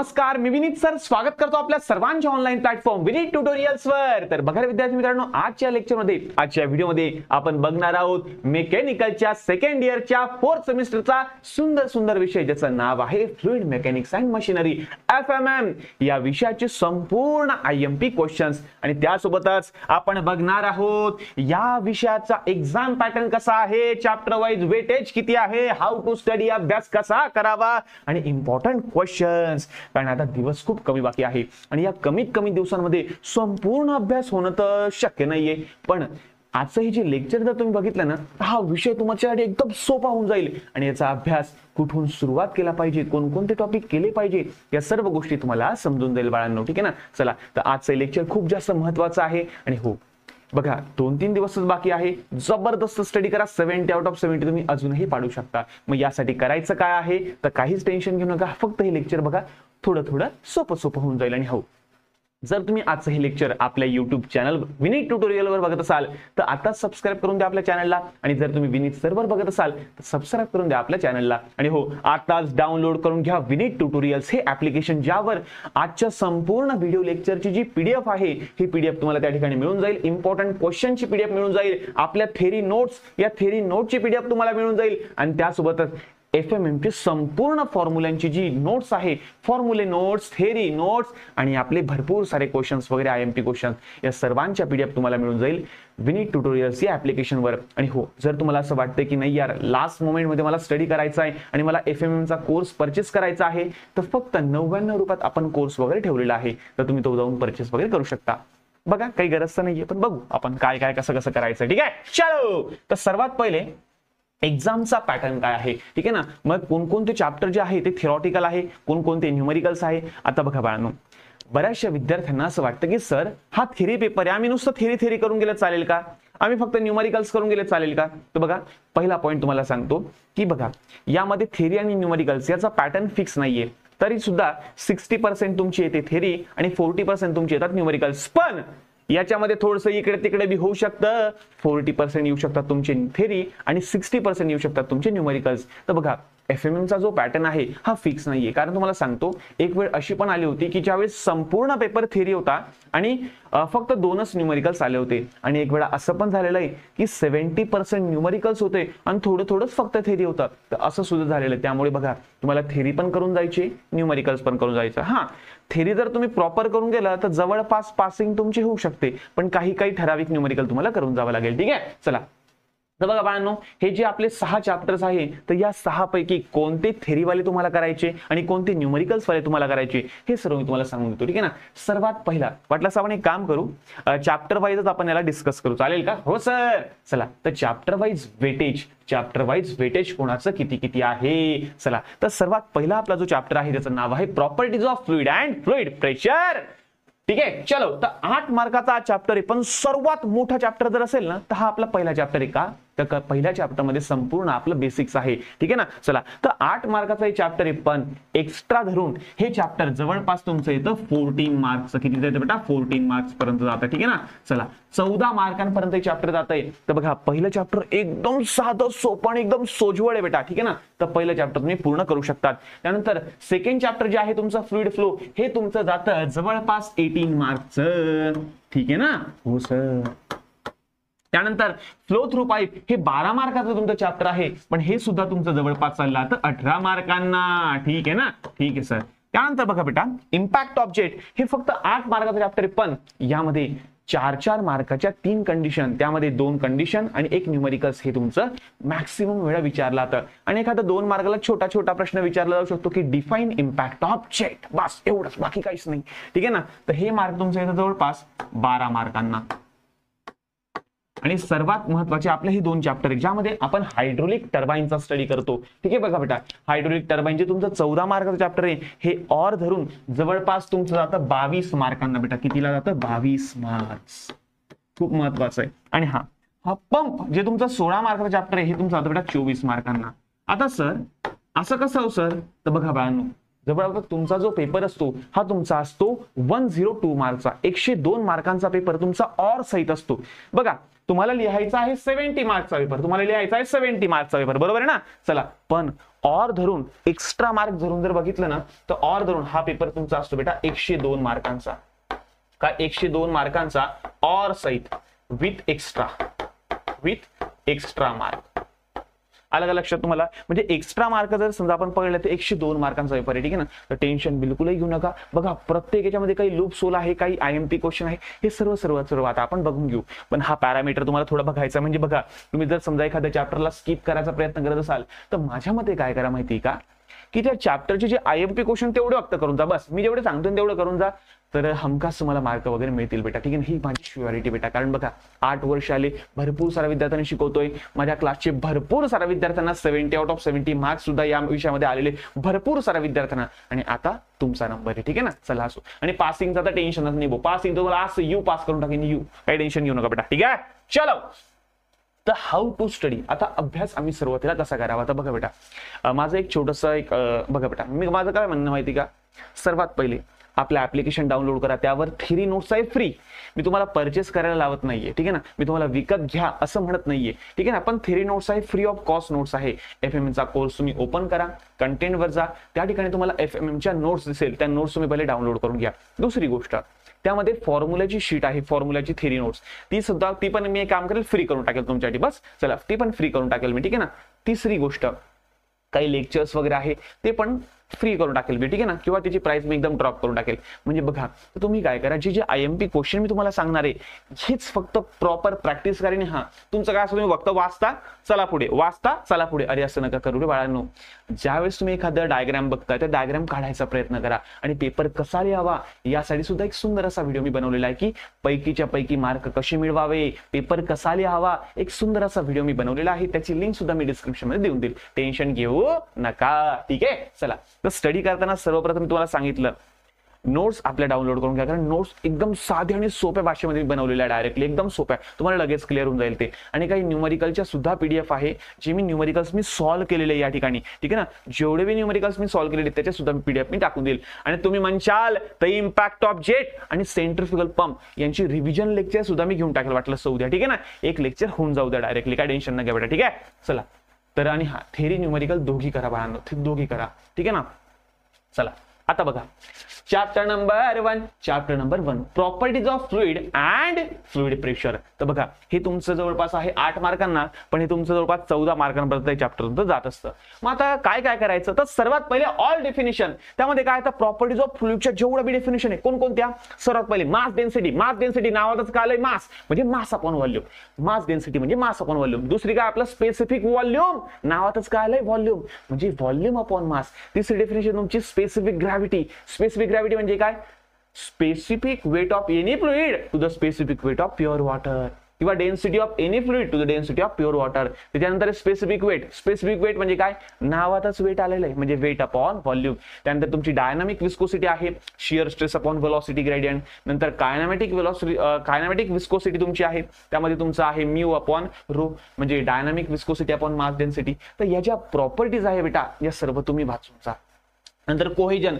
नमस्कार, मी विनीत सर स्वागत करतो आपल्या सर्वांच्या ऑनलाईन प्लॅटफॉर्म विनीत ट्युटोरियल्स वर। तर बघा विद्यार्थी मित्रांनो, आजच्या लेक्चरमध्ये आजच्या व्हिडिओमध्ये आपण बघणार आहोत मेकॅनिकलच्या सेकंड इयरच्या फोर्थ सेमिस्टरचा सुंदर विषय ज्याचं नाव आहे fluid mechanics and machinery FMM। या विषयाचे संपूर्ण IMP क्वेश्चन्स आणि त्यासोबतच आपण बघणार आहोत या विषयाचा एक्झाम पॅटर्न कसा आहे, चॅप्टर वाइज वेटेज किती आहे, हाऊ टू स्टडी, अभ्यास कसा करावा आणि इम्पॉर्टंट क्वेश्चन्स। कारण आता दिवस खूप कमी बाकी आहे आणि या कमीत कमी दिवसांमध्ये संपूर्ण अभ्यास होणं तर शक्य नाहीये। पण आजचं हे जे लेक्चर जर तुम्ही बघितलं ना, हा विषय तुमच्यासाठी एकदम सोपा होऊन जाईल आणि याचा अभ्यास कुठून सुरुवात केला पाहिजे, कोणकोणते टॉपिक केले पाहिजे, या सर्व गोष्टी तुम्हाला समजून जाईल बाळांनो। ठीक आहे ना, चला तर आजचं लेक्चर खूप जास्त महत्त्वाचं आहे आणि हो बघा 2-3 दिवसच बाकी आहे, जबरदस्त स्टडी करा, 70 आउट ऑफ 70 तुम्ही अजूनही पाडू शकता। मग यासाठी करायचं काय आहे तर काहीच टेन्शन घेऊ नका, फक्त हे लेक्चर बघा, थोडं सोपं होऊन जाईल। आणि हो जर तुम्ही आजचं हे लेक्चर आपल्या YouTube चॅनल विनीत ट्युटोरियल वर बघत असाल तर आता सबस्क्राइब करून द्या आपल्या चॅनलला, आणि जर तुम्ही विनीत सर वर बघत असाल तर सबस्क्राइब करून द्या आपल्या चॅनलला। आणि हो आताच डाउनलोड करून घ्या विनीत ट्युटोरियल्स हे ऍप्लिकेशन, ज्यावर आजच्या संपूर्ण व्हिडिओ लेक्चरची जी PDF आहे ही PDF तुम्हाला त्या ठिकाणी मिळून जाईल, इम्पॉर्टंट क्वेश्चनची PDF मिळून जाईल, आपल्या थेरी नोट्स या थेरी नोटची PDF तुम्हाला मिळून जाईल, आणि त्यासोबतच FMM ची संपूर्ण फॉर्म्युलांची जी नोट्स आहे, फॉर्म्युले नोट्स, थेरी नोट्स आणि आपले भरपूर सारे क्वेश्चन्स वगैरे IMP क्वेश्चन्स, या सर्वांच्या PDF तुम्हाला मिळून जाईल विनीत ट्युटोरियल्स या ऍप्लिकेशनवर। आणि हो जर तुम्हाला असं वाटतं की नाही यार लास्ट मोमेंटमध्ये मला स्टडी करायचा आहे आणि मला FMM चा कोर्स परचेस करायचा आहे, तर फक्त 99 रुपयात आपण कोर्स वगैरे ठेवलेला आहे, तर तुम्ही तो जाऊन परचेस वगैरे करू शकता। बघा काही गरज तर नाहीये, पण बघू आपण काय कसं करायचं। ठीक आहे, चलो तर सर्वात पहिले एक्झामचा पॅटर्न काय आहे, ठीक आहे ना। मग कोणकोणते चॅप्टर जे आहे ते थिअरॉटिकल आहे, कोणकोणते न्यूमेरिकल्स आहे। आता बघा बाळांनो, बऱ्याचशा विद्यार्थ्यांना असं वाटतं की सर हा थेरी पेपर आहे, आम्ही नुसतं थेरी करून गेलं चालेल का, आम्ही फक्त न्यूमेरिकल्स करून गेले चालेल का। तर बघा पहिला पॉईंट तुम्हाला सांगतो की बघा यामध्ये थेरी आणि न्यूमेरिकल्स याचा पॅटर्न फिक्स नाहीये, तरी सुद्धा 60% तुमची येते थेरी आणि 40% तुमची येतात न्यूमेरिकल्स। पण याच्यामध्ये थोडंसं इकडे तिकडे बी होऊ शकतं, 40% येऊ शकतात तुमचे थेरी आणि 60% येऊ शकतात तुमचे न्यूमेरिकल्स। तर बघा FMM चा जो पॅटर्न आहे हा फिक्स नाहीये, कारण तुम्हाला सांगतो एक वेळ अशी पण आली होती की ज्यावेळेस संपूर्ण पेपर थेरी होता आणि फक्त 2च न्यूमेरिकल्स आले होते, आणि एक वेळा असं पण झालेलं आहे की 70% न्यूमेरिकल्स होते आणि थोडंच फक्त थेरी होतं, तर असं सुद्धा झालेलं आहे। त्यामुळे बघा तुम्हाला थेरी पण करून जायची, न्यूमेरिकल्स पण करून जायचं। हा थेरी जर तुम्ही प्रॉपर करून गेला तर जवळपास पासिंग तुमची होऊ शकते, पण काही ठराविक न्यूमेरिकल तुम्हाला करून जावं लागेल। ठीक आहे, चला तर बघा बाळांनो, हे जे आपले 6 चॅप्टर्स आहे तर या 6 पैकी कोणते थेरीवाले तुम्हाला करायचे आणि कोणते न्यूमेरिकल्स वाले तुम्हाला करायचे हे सर्व मी तुम्हाला सांगून देतो। ठीक आहे ना, सर्वात पहिला वाटल्यास आपण एक काम करू, चॅप्टर वाईजच आपण याला डिस्कस करू, चालेल का? हो सर, चला तर चॅप्टर वाईज वेटेज कोणाचं किती आहे। चला तर सर्वात पहिला आपला जो चॅप्टर आहे त्याचं नाव आहे properties of fluid and fluid pressure. ठीक आहे, चलो तर 8 मार्काचा हा चॅप्टर आहे, पण सर्वात मोठा चॅप्टर जर असेल ना तर हा आपला पहिला चॅप्टर आहे का, तर पहिल्या चॅप्टर मध्ये संपूर्ण आपलं बेसिक्स आहे। ठीक आहे ना, चला तर 8 मार्काचा हे चॅप्टर आहे, पण एक्स्ट्रा धरून हे चॅप्टर जवळपास तुमचं येतं 14 मार्क्स। किती जातं बेटा? 14 मार्क्स पर्यंत जातं। ठीक आहे ना, चला 14 मार्कांपर्यंत हे चॅप्टर जात आहे। तर बघा पहिलं चॅप्टर एकदम साधं सोपं आणि एकदम सोजवळ आहे बेटा। ठीक आहे ना, तर पहिलं चॅप्टर तुम्ही पूर्ण करू शकतात। त्यानंतर सेकंड चॅप्टर जे आहे तुमचं फ्लुइड फ्लो, हे तुमचं जातं जवळपास 18 मार्क्सचं। ठीक आहे ना, हो सर। त्यानंतर फ्लो थ्रू पाईप हे 12 मार्काचं तुमचं चॅप्टर आहे, पण हे सुद्धा तुमचं जवळपास चाललं तर 18 मार्कांना। ठीक आहे ना, ठीक आहे सर। त्यानंतर बघा बेटा इम्पॅक्ट ऑब्जेक्ट हे फक्त 8 मार्काचं चॅप्टर आहे, पण यामध्ये 4 मार्काच्या 3 कंडिशन, त्यामध्ये 2 कंडिशन आणि 1 न्यूमेरिकल्स हे तुमचं मॅक्सिमम वेळा विचारलं जातं, आणि एखादा 2 मार्काला छोटा प्रश्न विचारला जाऊ शकतो की डिफाईन इम्पॅक्ट ऑब्जेक्ट, बस एवढंच, बाकी काहीच नाही। ठीक आहे ना, तर हे मार्क तुमचं येतं जवळपास 12 मार्कांना। आणि सर्वात महत्त्वाचे आपले हे 2 चॅप्टर आहेत ज्यामध्ये आपण हायड्रोलिक टर्बाईनचा स्टडी करतो। ठीक आहे, बघा बेटा हायड्रोलिक टर्बाईन जे तुमचं 14 मार्काचं चॅप्टर आहे, हे ऑर धरून जवळपास तुमचं जातं 22 मार्कांना बेटा। कितीला जातं? 22 मार्क्स, खूप महत्वाचं आहे। आणि हा पंप जे तुमचं 16 मार्काचं चॅप्टर आहे, हे तुमचं जातं बेटा 24 मार्कांना। आता सर असं कसं हो सर? तर बघा बाळांनो, जवळपास तुमचा जो पेपर असतो हा तुमचा असतो 102 मार्कचा, 102 मार्कांचा पेपर तुमचा ऑर सहित असतो। बघा तुम्हाला लिहायचा आहे 70 मार्कचा पेपर, तुम्हाला लिहायचा आहे 70 मार्कचा पेपर, बरोबर आहे ना. चला, पण ऑर धरून एक्स्ट्रा मार्क धरून जर बघितलं ना, तर ऑर धरून हा पेपर तुमचा असतो बेटा 102 मार्कांचा. का 102 मार्कांचा ऑर सहित विथ एक्स्ट्रा मार्क. अलग लक्षात तुम्हाला. म्हणजे एक्स्ट्रा मार्क जर समजा आपण पकडलं तर 102 मार्कांचा पेपर आहे, ठीक आहे ना. तर टेन्शन बिलकुलही घेऊ नका. बघा, प्रत्येक याच्यामध्ये काही लूप सोल आहे, काही IMP क्वेश्चन आहे, हे सर्व आता आपण बघून घेऊ. पण हा पॅरामीटर तुम्हाला थोडा बघायचा. म्हणजे बघा, तुम्ही जर समजा एखाद्या चॅप्टरला स्किप करायचा प्रयत्न करत असाल तर माझ्या मते काय करा माहिती का, की त्या चॅप्टरचे जे IMP क्वेश्चन तेवढे फक्त करून जा. बस मी जेवढे सांगतो तेवढं करून जा, तर हमखास तुम्हाला मार्क वगैरे मिळतील बेटा, ठीक आहे. ही माझी श्युअरिटी बेटा. कारण बघा, 8 वर्ष आले, भरपूर साऱ्या विद्यार्थ्यांना शिकवतोय. माझ्या क्लासचे भरपूर साऱ्या विद्यार्थ्यांना 70 आउट ऑफ 70 मार्क्स सुद्धा या विषयामध्ये आलेले भरपूर साऱ्या विद्यार्थ्यांना. आणि आता तुमचा नंबर आहे, ठीक आहे ना. चला असो. आणि पासिंगचा तर टेन्शनच नाही. पासिंग तुम्हाला आज यू पास करून टाकेन, यू काही टेन्शन घेऊ नका बेटा, ठीक आहे. चलो, तर हाऊ टू स्टडी. आता अभ्यास आम्ही सुरुवातीला कसा करावा. आता बघा बेटा, माझं एक छोटंसं एक बघा बेटा, मी माझं काय म्हणणं माहिती का, सर्वात पहिले आपलं ऍप्लिकेशन डाउनलोड करा. त्यावर थेरी नोट्स आहे फ्री. मी तुम्हाला परचेस करायला लावत नाहीये, ठीक आहे ना. मी तुम्हाला विकत घ्या असं म्हणत नाहीये, ठीक आहे ना. पण थेरी नोट्स आहे, फ्री ऑफ कॉस्ट नोट्स आहे. FMM चा कोर्स तुम्ही ओपन करा, कंटेंट वर जा, त्या ठिकाणी तुम्हाला FMM च्या नोट्स दिसेल, त्या नोट्स तुम्ही पहिले डाउनलोड करून घ्या. दुसरी गोष्ट, त्यामध्ये फॉर्म्युलाची शीट आहे, फॉर्म्युलाची थेरी नोट्स, ती पण मी एक काम करेल, फ्री करून टाकेल तुमच्यासाठी. बस चला, ती पण फ्री करून टाकेल मी, ठीक आहे ना. तिसरी गोष्ट, काही लेक्चर्स वगैरे आहे ते पण फ्री करून टाकेल मी, ठीक आहे ना. किंवा त्याची प्राइस मी एकदम ड्रॉप करून टाकेल. म्हणजे बघा, तुम्ही काय करा, जे IMP क्वेश्चन मी तुम्हाला सांगणार आहे हेच फक्त प्रॉपर प्रॅक्टिस करा. आणि हा तुमचं काय असं, तुम्ही फक्त वाचता चला पुढे, वाचता चला पुढे, अरे असं नका करू रे बाळांनो. ज्यावेळेस तुम्ही एखादा डायग्राम बघता, त्या डायग्राम काढायचा प्रयत्न करा. आणि पेपर कसा लिहावा यासाठी सुद्धा एक सुंदर असा व्हिडिओ मी बनवलेला आहे, की पैकीच्या पैकी मार्क कसे मिळवावे, पेपर कसा लिहावा, एक सुंदर असा व्हिडिओ मी बनवलेला आहे. त्याची लिंक सुद्धा मी डिस्क्रिप्शन मध्ये देऊन देईल, टेन्शन घेऊ नका, ठीक आहे. चला, तर स्टडी करताना सर्वप्रथम तुम्हाला सांगितलं, नोट्स आपल्या डाउनलोड करून घ्या. कारण नोट्स एकदम साध्या आणि सोप्या भाषेमध्ये बनवलेल्या, डायरेक्टली एकदम सोप्या, तुम्हाला लगेच क्लिअर होऊन जाईल ते. आणि काही न्यूमरिकलच्या सुद्धा PDF आहे, जे मी न्यूमरिकल्स मी सॉल्व्ह केलेले या ठिकाणी, ठीक आहे ना. जेवढे मी न्यूमरिकल्स मी सॉल्व्ह केलेले त्याचे सुद्धा PDF मी टाकून देईल. आणि तुम्ही म्हणशाल तर इम्पॅक्ट ऑफ जेट आणि सेंट्रिफ्युगल पंप यांची रिव्हिजन लेक्चर सुद्धा मी घेऊन टाकेल, वाटलं सौ द्या, ठीक आहे ना. एक लेक्चर होऊन जाऊ द्या डायरेक्टली, काय टेन्शन न घ्या बेटा, ठीक आहे. चला, तर आणि हा थेरी न्यूमरिकल दोघी करा बाळांनो, दोघी करा, ठीक आहे ना. चला, आता बघा, chapter number 1 properties of fluid and fluid pressure. तर बघा, हे तुमचं जवळपास आहे 8 मार्कांना, पण हे तुमचं जवळपास 14 मार्कांपर्यंत चॅप्टर जात असतं. मग आता काय काय करायचं, तर सर्वात पहिले ऑल डेफिनेशन. त्यामध्ये काय, तर प्रॉपर्टीज ऑफ फ्लुइडच्या जेवढं बी डेफिनेशन आहे कोणकोणत्या, सर्वात पहिले मास डेन्सिटी नावातच काय आलंय, मास म्हणजे mass upon volume, mass density म्हणजे मास अपॉन व्हॉल्यूम. दुसरी काय, आपलं स्पेसिफिक व्हॉल्यूम नावातच काय आलंय, व्हॉल्यूम म्हणजे व्हॉल्यूम अपॉन मास. तिसरी डेफिनेशन तुमची स्पेसिफिक ग्रॅव्हिटी म्हणजे काय, specific weight of any fluid to the specific weight of pure water, किंवा density of any fluid to the density of pure water. त्याच्यानंतर स्पेसिफिक वेट म्हणजे काय, नावातच वेट आलेलं आहे, म्हणजे वेट अपॉन व्हॉल्यूम. त्यानंतर तुमची डायनामिक विस्कोसिटी आहे, shear stress upon velocity gradient. नंतर कायनॅमेटिक विस्कोसिटी तुमची आहे, त्यामध्ये तुमचं आहे म्यू अपॉन रो, म्हणजे dynamic viscosity upon mass density. तर या ज्या प्रॉपर्टीज आहे बेटा, या सर्व तुम्ही वाचून जा. नंतर कोहेजन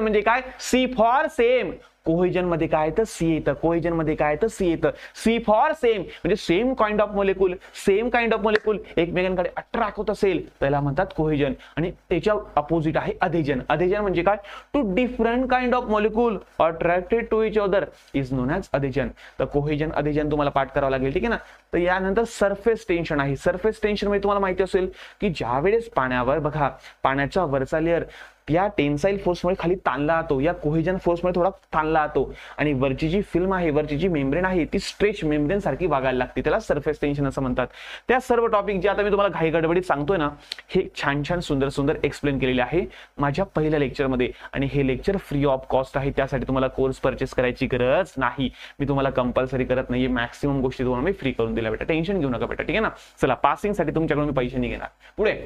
म्हणजे काय, सी फॉर सेम. कोहेजन मध्ये काय तर सी येतं, कोहेजन मध्ये काय तर सी येतं. सी फॉर सेम म्हणजे सेम काइंड ऑफ मोलेक्युल एकमेकांकडे अट्रॅक्ट होत असेल त्याला म्हणतात कोहेजन. आणि त्याच्या अपोजिट आहे अधेजन. अधेजन म्हणजे काय, two different kind of molecule attracted to each other is known as adhesion. तर कोहेजन अधेजन तुम्हाला पाठ करावं लागेल, ठीक आहे ना. तर यानंतर सरफेस टेन्शन आहे. सरफेस टेन्शन मध्ये तुम्हाला माहिती असेल की ज्यावेळेस पाण्यावर बघा, पाण्याचा वरचा लेअर या टेन्साइल फोर्समुळे खाली ताणला जातो, या कोहेजन फोर्समुळे थोडा ताणला जातो, आणि वरची जी फिल्म आहे, वरची जी मेम्ब्रेन आहे, ती स्ट्रेच मेम्ब्रेन सारखी वागायला लागते, त्याला सरफेस टेन्शन असं म्हणतात. त्या सर्व टॉपिक जे आता मी तुम्हाला घाई गडबडीत सांगतोय ना, हे छान सुंदर एक्सप्लेन केलेले आहे माझ्या पहिल्या लेक्चरमध्ये. आणि हे लेक्चर फ्री ऑफ कॉस्ट आहे, त्यासाठी तुम्हाला कोर्स परचेस करायची गरज नाही. मी तुम्हाला कंपल्सरी करत नाहीये, मॅक्सिमम गोष्टी तुम्हाला मी फ्री करून दिल्या बेटा, टेन्शन घेऊ नका बेटा, ठीक आहे ना. चला, पासिंग साठी तुमच्याकडून मी पैसे नाही घेणार. पुढे,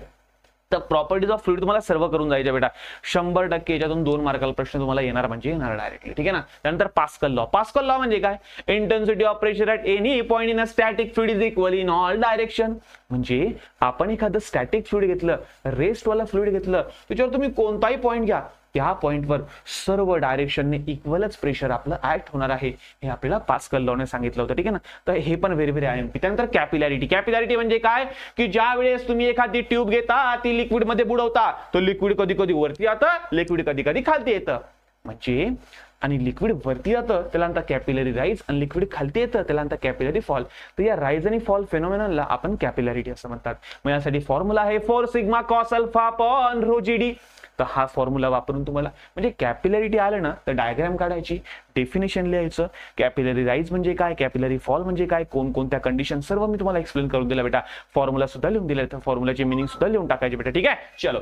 तर प्रॉपर्टीज ऑफ फ्लुइड तुम्हाला सर्व करून जायच्या बेटा. 100% याच्यातून 2 मार्काला प्रश्न तुम्हाला येणार म्हणजे येणार डायरेक्टली, ठीक आहे ना. त्यानंतर पास्कल लॉ म्हणजे काय, intensity of pressure at any point in a static fluid is equal in all direction. म्हणजे आपण एखादं स्टॅटिक फ्लुइड घेतलं, रेस्ट वाला फ्लुइड घेतलं, त्याच्यावर तुम्ही कोणताही पॉइंट घ्या, त्या पॉइंटवर सर्व डायरेक्शनने इक्वलच प्रेशर आपलं ऍक्ट होणार आहे, हे आपल्याला पास्कल लॉने सांगितलं होतं. ठीक आहे ना. तर हे पण व्हेरी व्हेरी IMP. त्यानंतर कॅपिलॅरिटी. कॅपिलॅरिटी म्हणजे काय की ज्या वेळेस तुम्ही एखादी ट्यूब घेता, ती लिक्विड मध्ये बुडवता, तो लिक्विड कधी कधी वरती येतं, लिक्विड कधी कधी खालती येतं. म्हणजे आणि लिक्विड वरती जातं त्याला म्हणतात कॅपिलरी राईज, आणि लिक्विड खालती येतं त्याला म्हणतात कॅपिलरी फॉल. तर या राईज आणि फॉल फेनोमेननला आपण कॅपिलॅरिटी असं म्हणतात. मग यासाठी फॉर्म्युला आहे 4 sigma cos alpha upon rho GD. तर हा फॉर्म्युला वापरून तुम्हाला म्हणजे कॅपिलॅरिटी आलं ना तर डायग्राम काढायची, डेफिनेशन लिहायचं, कॅपिलरी राईज म्हणजे काय, कॅपिलरी फॉल म्हणजे काय, कोणकोणत्या कंडिशन सर्व मी तुम्हाला एक्सप्लेन करून दिला बेटा. फॉर्म्युला सुद्धा लिहून दिला, तर फॉर्म्युलाची मिनिंग सुद्धा लिहून टाकायची बेटा. ठीक आहे. चलो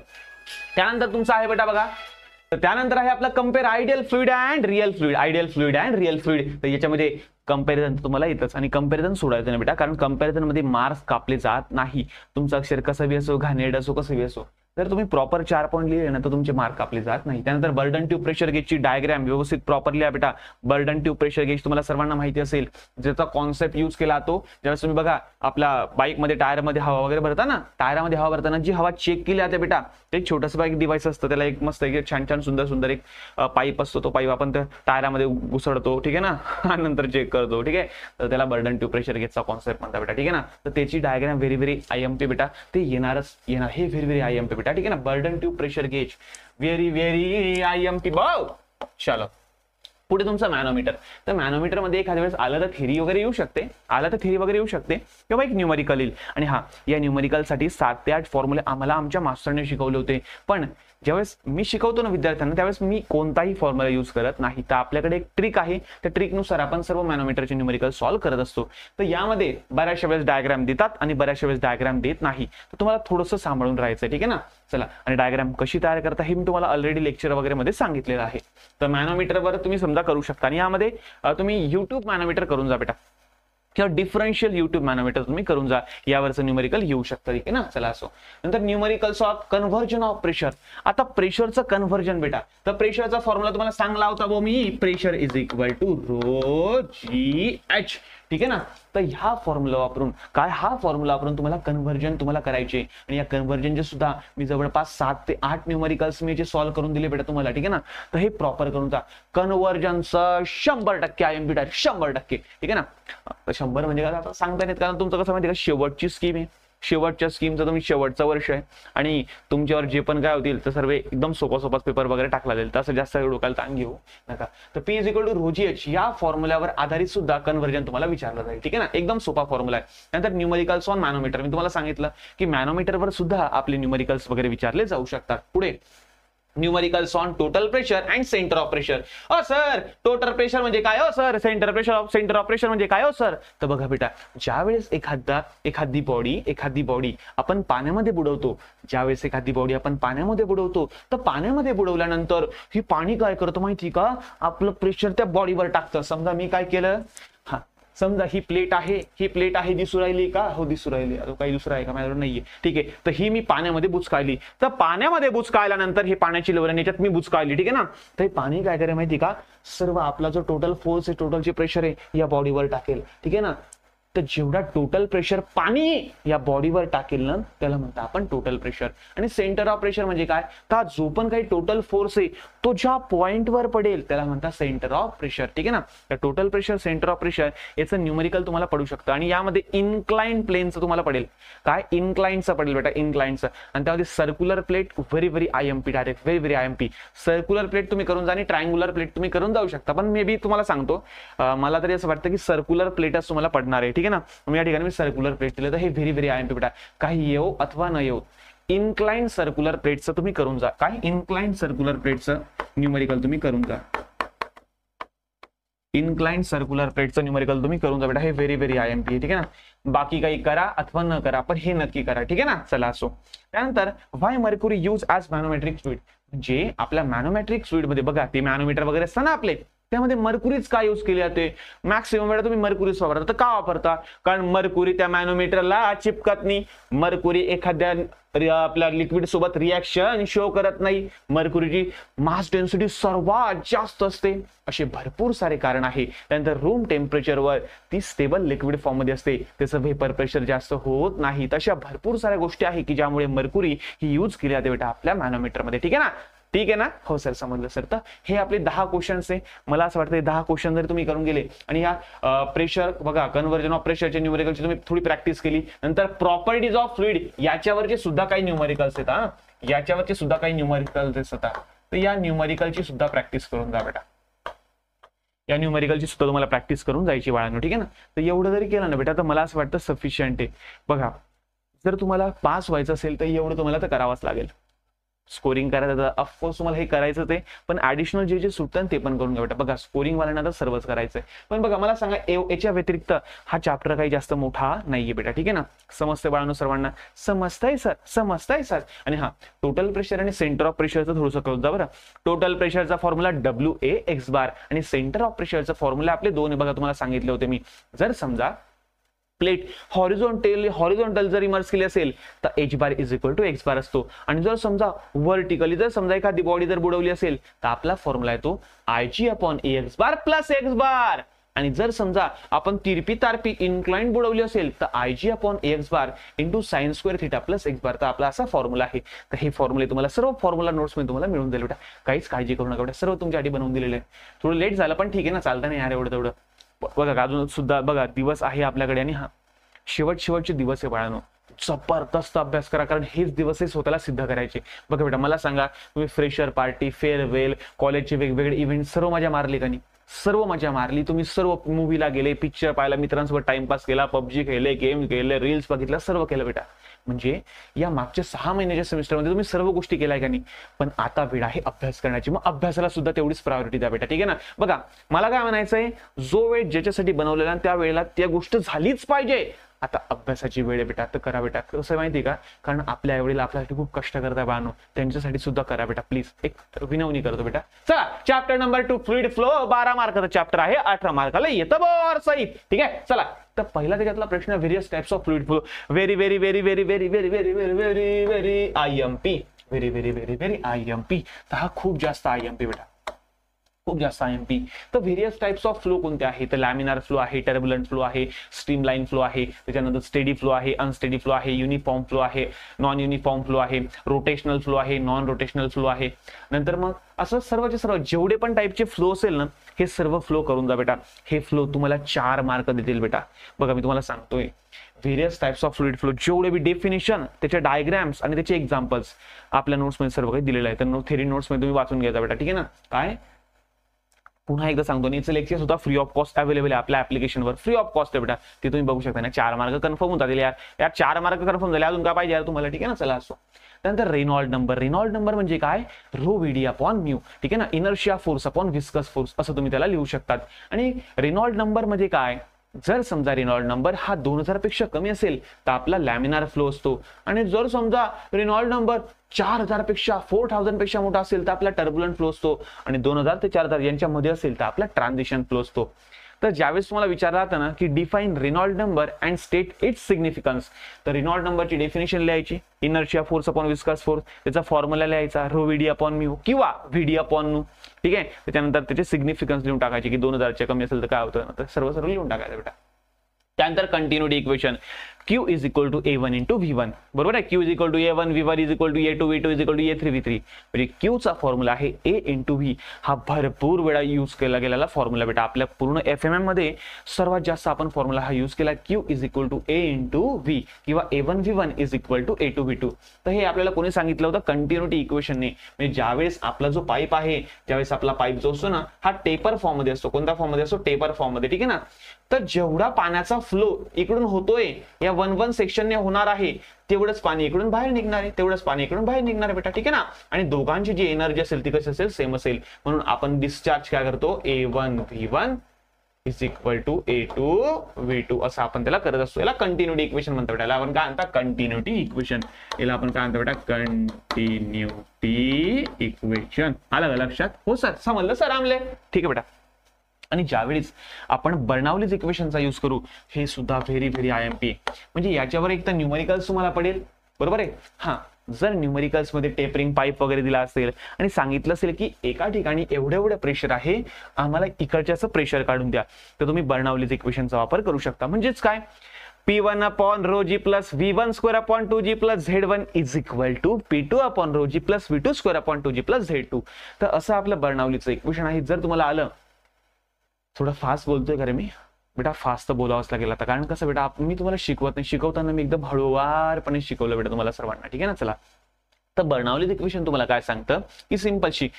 त्यानंतर तुमचं आहे बेटा बघा, तर त्यानंतर आहे आपला compare ideal fluid and real fluid. Ideal fluid and real fluid. तर याच्यामध्ये कंपॅरिझन तुम्हाला येतच, आणि कंपॅरिझन सोडायचं नाही बेटा, कारण कंपॅरिझन मध्ये मार्क्स कापले जात नाही. तुमचं अक्षर कसं बी असो, घाणेरडं असो, कसं बी असो, जर तुम्ही प्रॉपर 4 पॉईंट लिहिले ना तर तुमचे मार्क कापले जात नाही. त्यानंतर बर्डन ट्यूब प्रेशर गेजची डायग्राम व्यवस्थित प्रॉपर लिहा बेटा. बर्डन ट्यूब प्रेशर गेज तुम्हाला सर्वांना माहिती असेल, ज्याचा कॉन्सेप्ट यूज केला जातो ज्यावेळेस तुम्ही बघा आपला बाईक मध्ये टायर मध्ये हवा वगैरे भरता ना, टायरामध्ये हवा भरताना जी हवा चेक केली जाते बेटा, ते एक छोटंसं एक डिव्हाइस असतं, त्याला एक मस्त एक छान छान सुंदर सुंदर एक पाईप असतो, तो पाईप आपण त्या टायरामध्ये घुसडतो. ठीक आहे ना. नंतर चेक करतो. ठीक आहे. तर त्याला बर्डन ट्यूब प्रेशर गेजचा कॉन्सेप्ट म्हणतात बेटा. ठीक आहे ना. तर त्याची डायग्राम व्हेरी व्हेरी IMP बेटा, ते येणारच येणार, हे व्हेरी व्हेरी IMP बेटा. ठीक आहे ना. Burden tube pressure gauge very very IMP भाऊ. चलो पुढे तुमचा मॅनोमीटर. तर मॅनोमीटर मध्ये एखाद्या वेळेस आलं तर थेरी वगैरे येऊ शकते, किंवा एक न्यूमरिकल येईल. आणि हा या न्यूमरिकलसाठी 7 ते 8 फॉर्म्युले आम्हाला आमच्या मास्टरने शिकवले होते. पण ज्यावेळेस मी शिकवतो ना विद्यार्थ्यांना, त्यावेळेस मी कोणताही फॉर्म्युला यूज करत नाही. तर आपल्याकडे एक ट्रिक आहे, त्या ट्रिकनुसार आपण सर्व मॅनोमीटरचे न्यूमरिकल सॉल्व्ह करत असतो. तर यामध्ये बऱ्याचशा वेळेस डायग्राम देतात आणि बऱ्याचशा वेळेस डायग्राम देत नाही. तर तुम्हाला थोडंसं सांभाळून राहायचं. ठीक आहे ना. चला, आणि डायग्राम कशी तयार करता हे मी तुम्हाला ऑलरेडी लेक्चर वगैरे मध्ये सांगितलेलं आहे. तर मॅनोमीटरवर तुम्ही समजा करू शकता, आणि यामध्ये तुम्ही युट्यूब मॅनोमीटर करून जा बेटा, किंवा डिफरन्शियल युट्यूब मॅनोमीटर तुम्ही करून जा, यावरचं न्यूमरिकल येऊ शकतं. ठीक आहे ना. चला असो. नंतर numericals of conversion of pressure. आता प्रेशरचं कन्व्हर्जन बेटा, तर प्रेशरचा फॉर्म्युला तुम्हाला सांगला होता बो मी, pressure is equal to rho GH. ठीक आहे ना. तर ह्या फॉर्म्युला वापरून काय, हा फॉर्म्युला वापरून तुम्हाला कन्व्हर्जन तुम्हाला करायचे, आणि या कन्व्हर्जनचे सुद्धा मी जवळपास 7 ते 8 न्यूमरिकल्स मी जे सॉल्व्ह करून दिले बेटा तुम्हाला. ठीक आहे ना. तर हे प्रॉपर करून जा. कन्व्हर्जनचं 100% IMP डायरेक्ट 100%. ठीक आहे ना. 100 म्हणजे काय आता सांगता येत, कारण तुमचं कसं माहिती का, शेवटची स्कीम आहे, शेवटच्या स्कीमचं तुम्ही शेवटचं वर्ष आहे, आणि तुमच्यावर जे पण काय होतील तर सर्व एकदम सोपाच पेपर वगैरे टाकला जाईल. तसं जास्त डोक्याला ताण घेऊ नका. तर P is equal to rho GH या फॉर्म्युल्यावर आधारित सुद्धा कन्व्हर्जन तुम्हाला विचारलं जाईल. ठीक आहे ना. एकदम सोपा फॉर्म्युला आहे. त्यानंतर न्यूमरिकल्स ऑन मॅनोमीटर. मी तुम्हाला सांगितलं की मॅनोमीटरवर सुद्धा आपले न्यूमरिकल्स वगैरे विचारले जाऊ शकतात. पुढे numericals on total pressure and centre of pressure. Sir total pressure म्हणजे काय, सर सेंटर ऑफ प्रेशर म्हणजे काय सर. तर बघा बेटा, ज्यावेळेस एखादी बॉडी आपण पाण्यामध्ये बुडवतो, ज्यावेळेस एखादी बॉडी आपण पाण्यामध्ये बुडवतो, तर पाण्यामध्ये बुडवल्यानंतर ही पाणी काय करतो माहिती का, आपलं प्रेशर त्या बॉडीवर टाकतं. समजा मी काय केलं, हा समजा ही प्लेट आहे दिसू राहिली का, हो दिसू राहिली, काही दुसरा आहे का, माझ्याकडे नाहीये. ठीक आहे. तर ही मी पाण्यामध्ये बुचकाळली, तर पाण्यामध्ये बुचकाळल्यानंतर ही पाण्याची लेवल याच्यात मी बुचकाळली. ठीक आहे ना. तर हे पाणी काय करेल माहिती का, सर्व आपला जो टोटल फोर्स आहे, टोटल जे प्रेशर आहे या बॉडीवर टाकेल. ठीक आहे ना. तर जेवढा टोटल प्रेशर पाणी या बॉडीवर टाकेल ना त्याला म्हणतात आपण टोटल प्रेशर. आणि सेंटर ऑफ प्रेशर म्हणजे काय, का जो पण काही टोटल फोर्स आहे तो ज्या पॉइंटवर पडेल त्याला म्हणतात सेंटर ऑफ प्रेशर. ठीक आहे ना. तर total pressure, centre of pressure याचं न्यूमरिकल तुम्हाला पडू शकतं, आणि यामध्ये इन्क्लाइन प्लेनचं तुम्हाला पडेल. काय इन्क्लाइनचं पडेल बेटा, इन्क्लाइनचं. आणि त्यामध्ये circular plate very very IMP direct, very very IMP. Circular plate तुम्ही करून जा, आणि ट्रायंग्युलर प्लेट तुम्ही करून जाऊ शकता, पण मे बी तुम्हाला सांगतो, मला तरी असं वाटतं की सर्क्युलर प्लेटच तुम्हाला पडणार आहे. ठीक आहे ना. मी या ठिकाणी सर्क्युलर प्लेट दिलं, तर हे व्हेरी व्हेरी IMP बेटा. काही येऊ अथवा न येऊ, इन्क्लाइन सर्क्युलर प्लेटचं तुम्ही करून जा. काय इन्क्लाइन सर्क्युलर प्लेटचं न्यूमरिकल तुम्ही करून जा, इन्क्लाइन सर्क्युलर प्लेटचं न्यूमरिकल तुम्ही करून जा बेटा. हे व्हेरी व्हेरी IMP. ठीक आहे ना. बाकी काही करा अथवा न करा, पण हे नक्की करा. ठीक आहे ना. चला असो. त्यानंतर व्हाय मर्क्युरी यूज ॲज मॅनोमेट्रिक फ्लुइड. म्हणजे आपल्या मॅनोमेट्रिक फ्लुइड मध्ये बघा, ते मॅनोमीटर वगैरे असतं ना आपले, त्यामध्ये मर्क्युरीच का यूज केली जाते. मॅक्सिमम वेळा तुम्ही मर्क्युरीच वापरता. तर का वापरता, कारण मर्क्युरी त्या मॅनोमीटरला चिपकत नाही, मर्क्युरी एखाद्या आपल्या लिक्विड सोबत रिएक्शन शो करत नाही, मर्क्युरीची मास डेन्सिटी सर्वात जास्त असते, असे भरपूर सारे कारण आहे. त्यानंतर रूम टेम्परेचरवर ती स्टेबल लिक्विड फॉर्म मध्ये असते, त्याचं व्हेपर प्रेशर जास्त होत नाही. तशा भरपूर साऱ्या गोष्टी आहे की ज्यामुळे मर्क्युरी ही यूज केली जाते बेटा आपल्या मॅनोमीटरमध्ये. ठीक आहे ना. ठीक आहे ना? हो सर, समजलं सर. तर हे आपले 10 क्वेश्चन्स आहे. मला असं वाटतं 10 क्वेश्चन जर तुम्ही करून गेले आणि या प्रेशर बघा, कन्व्हर्जन ऑफ प्रेशरचे न्यूमेरिकलची तुम्ही थोडी प्रॅक्टिस केली, नंतर प्रॉपर्टीज ऑफ फ्लुइड याच्यावरचे सुद्धा काही न्यूमेरिकल्स आहेत. याच्यावरचे सुद्धा काही न्यूमेरिकल्स आहेत. तर या न्यूमेरिकलची सुद्धा प्रॅक्टिस करून जा बेटा. या न्यूमेरिकलची सुद्धा तुम्हाला प्रॅक्टिस करून जायची बाळांनो. ठीक आहे ना? तर एवढं जरी केलं ना बेटा तर मला असं वाटतं सफिशियंट आहे. बघा, जर तुम्हाला पास व्हायचं असेल तर एवढं तुम्हाला तर करावंच लागेल. स्कोरिंग करायचं ऑफकोर्स तुम्हाला हे करायचं ते, पण ऍडिशनल जे सुटतं ते पण करून घ्या बेटा. बघा, स्कोरिंग वाल्यांना तर सर्वच करायचंय. पण बघा, मला सांगा याच्या व्यतिरिक्त हा चॅप्टर काही जास्त मोठा नाहीये बेटा. ठीक आहे ना? समजतंय बाळांनो सर्वांना? समजतंय सर, समजतंय सर. आणि हा टोटल प्रेशर आणि सेंटर ऑफ प्रेशरचं थोडंसं कळून जा बरं. टोटल प्रेशरचा फॉर्म्युला WA x बार आणि सेंटर ऑफ प्रेशरचा फॉर्म्युला आपले दोन आहे. बघा, तुम्हाला सांगितले होते मी. जर समजा प्लेट हॉरिझॉन्टल जर इमर्स केली असेल तर h bar is equal to x bar असतो. आणि जर समजा व्हर्टिकली जर समजा एखादी बॉडी जर बुडवली असेल तर आपला फॉर्म्युला येतो IG अपॉन AX बार प्लस x बार. आणि जर समजा आपण तिरपी तारपी इन्क्लाइंड बुडवली असेल तर IG upon AX bar into sine square theta plus x bar. तर आपला असा फॉर्म्युला आहे. तर हे फॉर्म्युले तुम्हाला सर्व फॉर्म्युला नोट्स मध्ये तुम्हाला मिळून जाईल बेटा. काहीच काळजी करू नका बेटा, सर्व तुमच्यासाठी बनवून दिलेले आहे. थोडं लेट झालं पण ठीक आहे ना, चालतं नाही यार एवढं तेवढं. बघा, अजून सुद्धा बघा दिवस आहे आपल्याकडे आणि हा शेवटचे दिवस आहे बाळांनो. जबरदस्त अभ्यास करा, कारण हेच दिवस आहे स्वतःला सिद्ध करायचे. बघा बेटा, मला सांगा, तुम्ही फ्रेशर पार्टी, फेअरवेल, कॉलेजचे वेगवेगळे इव्हेंट सर्व मजा मारली का नाही? सर्व मजा मारली. तुम्ही सर्व मूवीला गेले, पिक्चर पाहिला, मित्रांसोबत टाइमपास केला, पबजी खेळले, गेम खेळले, रील्स बघितला, सर्व केलं बेटा. म्हणजे या मागच्या 6 महिन्याच्या सेमिस्टरमध्ये तुम्ही सर्व गोष्टी केल्या का नाही? पण आता वेळ आहे अभ्यास करण्याची. मग अभ्यासाला सुद्धा तेवढीच प्रायोरिटी द्या बेटा. ठीक आहे ना? बघा, मला काय म्हणायचंय, जो वेळ ज्याच्यासाठी बनवलेला त्या वेळेला त्या गोष्ट झालीच पाहिजे. आता अभ्यासाची वेळ आहे बेटा, तर करा बेटा. कसं माहिती का? कारण आपल्या आईवडील आपल्यासाठी खूप कष्ट करताय बाळांनो, त्यांच्यासाठी सुद्धा करा बेटा प्लीज. एक विनवणी करतो बेटा. चला, चॅप्टर नंबर 2 फ्लुइड फ्लो 12 मार्काचा चॅप्टर आहे, 18 मार्काला येतं बोर सहित. ठीक आहे? चला, तर पहिला त्याच्यातला प्रश्न, various types of fluid flow. Very very very very very very very very very very IMP. Very very very very IMP. तर हा खूप जास्त IMP बेटा, खूप जास्त IMP. तर व्हेरियस टाइप्स ऑफ फ्लो कोणते आहे? तर लॅमिनार फ्लो आहे, टर्ब्युलंट फ्लो आहे, स्ट्रीमलाइन फ्लो आहे, त्याच्यानंतर स्टेडी फ्लो आहे, अनस्टेडी फ्लो आहे, युनिफॉर्म फ्लो आहे, नॉन युनिफॉर्म फ्लो आहे, रोटेशनल फ्लो आहे, नॉन रोटेशनल फ्लो आहे. नंतर मग असं सर्वचे सर्व जेवढे पण टाइपचे फ्लो असेल ना, हे सर्व फ्लो करून जा बेटा. हे फ्लो तुम्हाला 4 मार्क देतील बेटा. बघा, मी तुम्हाला सांगतोय, various types of fluid flow जेवढे बी डेफिनेशन, त्याचे डायग्राम्स आणि त्याचे एक्झाम्पल्स आपल्या नोट्समध्ये सर्व काही दिलेलं आहे. तर थेरी नोट्समध्ये तुम्ही वाचून घ्यायचा बेटा. ठीक आहे ना? काय पुन्हा एकदा सांगतो, याचं लेक्चर सुद्धा फ्री ऑफ कॉस्ट अवेलेबल आहे आपल्या ऍप्लिकेशनवर. फ्री ऑफ कॉस्ट आहे बेटा, ते तुम्ही बघू शकता ना. 4 मार्क कन्फर्म होतात यार 4 मार्क कन्फर्म झाले, अजून काय पाहिजे यार तुम्हाला? ठीक आहे ना? चला, असो. त्यानंतर रेनॉल्ड नंबर. रेनॉल्ड नंबर म्हणजे काय? Rho VD upon mu. ठीक आहे ना? Inertia force upon viscous force असं तुम्ही त्याला लिहू शकतात. आणि रेनॉल्ड नंबर म्हणजे काय? जर समजा रेनॉल्ड नंबर हा 2000 पेक्षा कमी असेल तर आपला लॅमिनार फ्लो असतो. आणि जर समजा रेनॉल्ड नंबर 4000 पेक्षा 4000 पेक्षा मोठा असेल तर आपला टर्ब्युलंट फ्लो असतो. आणि 2000 ते 4000 यांच्यामध्ये असेल तर आपला ट्रान्झिशन फ्लो असतो. तर ज्यावेळेस तुम्हाला विचारलं जातं ना की define Reynold number and state its significance, तर रेनॉल्ड नंबरची डेफिनेशन लिहायची, inertia force upon viscous force, त्याचा फॉर्म्युला लिहायचा, रो VD अपॉन म्यू किंवा VD अपॉन म्यू. ठीक आहे? त्याच्यानंतर त्याचे सिग्निफिकन्स लिहून टाकायचे की 2000 च्या कमी असेल तर काय होतं, तर सर्व लिहून टाकायचं बेटा. त्यानंतर continuity equation, Q is equal to A1 into V1. बरोबर आहे? Q is equal to A1, V1 is equal to A2, V2 is equal to A3, V3. म्हणजे Q चा फॉर्म्युला आहे A इंटू V. हा भरपूर वेळा यूज केला गेलेला फॉर्म्युला बेटा. आपल्या पूर्ण FMM मध्ये सर्वात जास्त आपण फॉर्म्युला हा यूज केला, Q is equal to A into V किंवा A1 V1 is equal to A2 V2. तर हे आपल्याला कोणी सांगितलं होतं? कंटिन्युटी इक्वेशनने. म्हणजे ज्यावेळेस आपला जो पाईप आहे, ज्यावेळेस आपला पाईप जो असतो ना, हा टेपर फॉर्म मध्ये असतो. कोणत्या फॉर्म मध्ये असतो? टेपर फॉर्म मध्ये. ठीक आहे ना? तर जेवढा पाण्याचा फ्लो इकडून होतोय या 1-1 सेक्शनने होणार आहे, तेवढंच पाणी इकडून बाहेर निघणार आहे, तेवढंच पाणी इकडून बाहेर निघणार आहे बेटा. ठीक आहे ना? आणि दोघांची जी एनर्जी असेल ती कशी असेल? सेम असेल. म्हणून आपण डिस्चार्ज काय करतो? A1 V1 is equal to A2 V2 असं आपण त्याला करत असतो. याला कंटिन्युटी इक्वेशन म्हणतो बेटा. याला आपण काय म्हणता? Continuity equation. याला आपण काय म्हणतो बेटा? Continuity equation. आलं का लक्षात? हो सर, समजलं सर आमले. ठीक आहे बेटा. आणि ज्यावेळेस आपण बर्नौलीज इक्वेशनचा यूज करू, हे सुद्धा व्हेरी व्हेरी IMP. म्हणजे याच्यावर एक तर न्यूमेरिकल्स तुम्हाला पडेल. बरोबर आहे? हा, जर न्यूमेरिकल्स मध्ये टेपरिंग पाईप वगैरे दिला असेल आणि सांगितलं असेल की एका ठिकाणी एवढं प्रेशर आहे, आम्हाला इकडच्याचं प्रेशर काढून द्या, तर तुम्ही बर्नौलीज इक्वेशनचा वापर करू शकता. म्हणजेच काय? P1 upon rho g plus V1 square upon 2g plus Z1 is equal to P2 upon rho g plus V2 square upon 2g plus Z2. तर असं आपलं बर्नौलीचं इक्वेशन आहे. जर तुम्हाला आलं, थोडं फास्ट बोलतोय का रे मी बेटा, फास्ट तर बोलावंच लागेल आता, कारण कसं बेटा मी तुम्हाला शिकवत नाही, शिकवताना मी एकदम हळूवारपणे शिकवलं बेटा तुम्हाला सर्वांना, ठीक आहे ना. चला, तर बर्नौलीचं इक्वेशन तुम्हाला काय सांगतं की सिंपलशी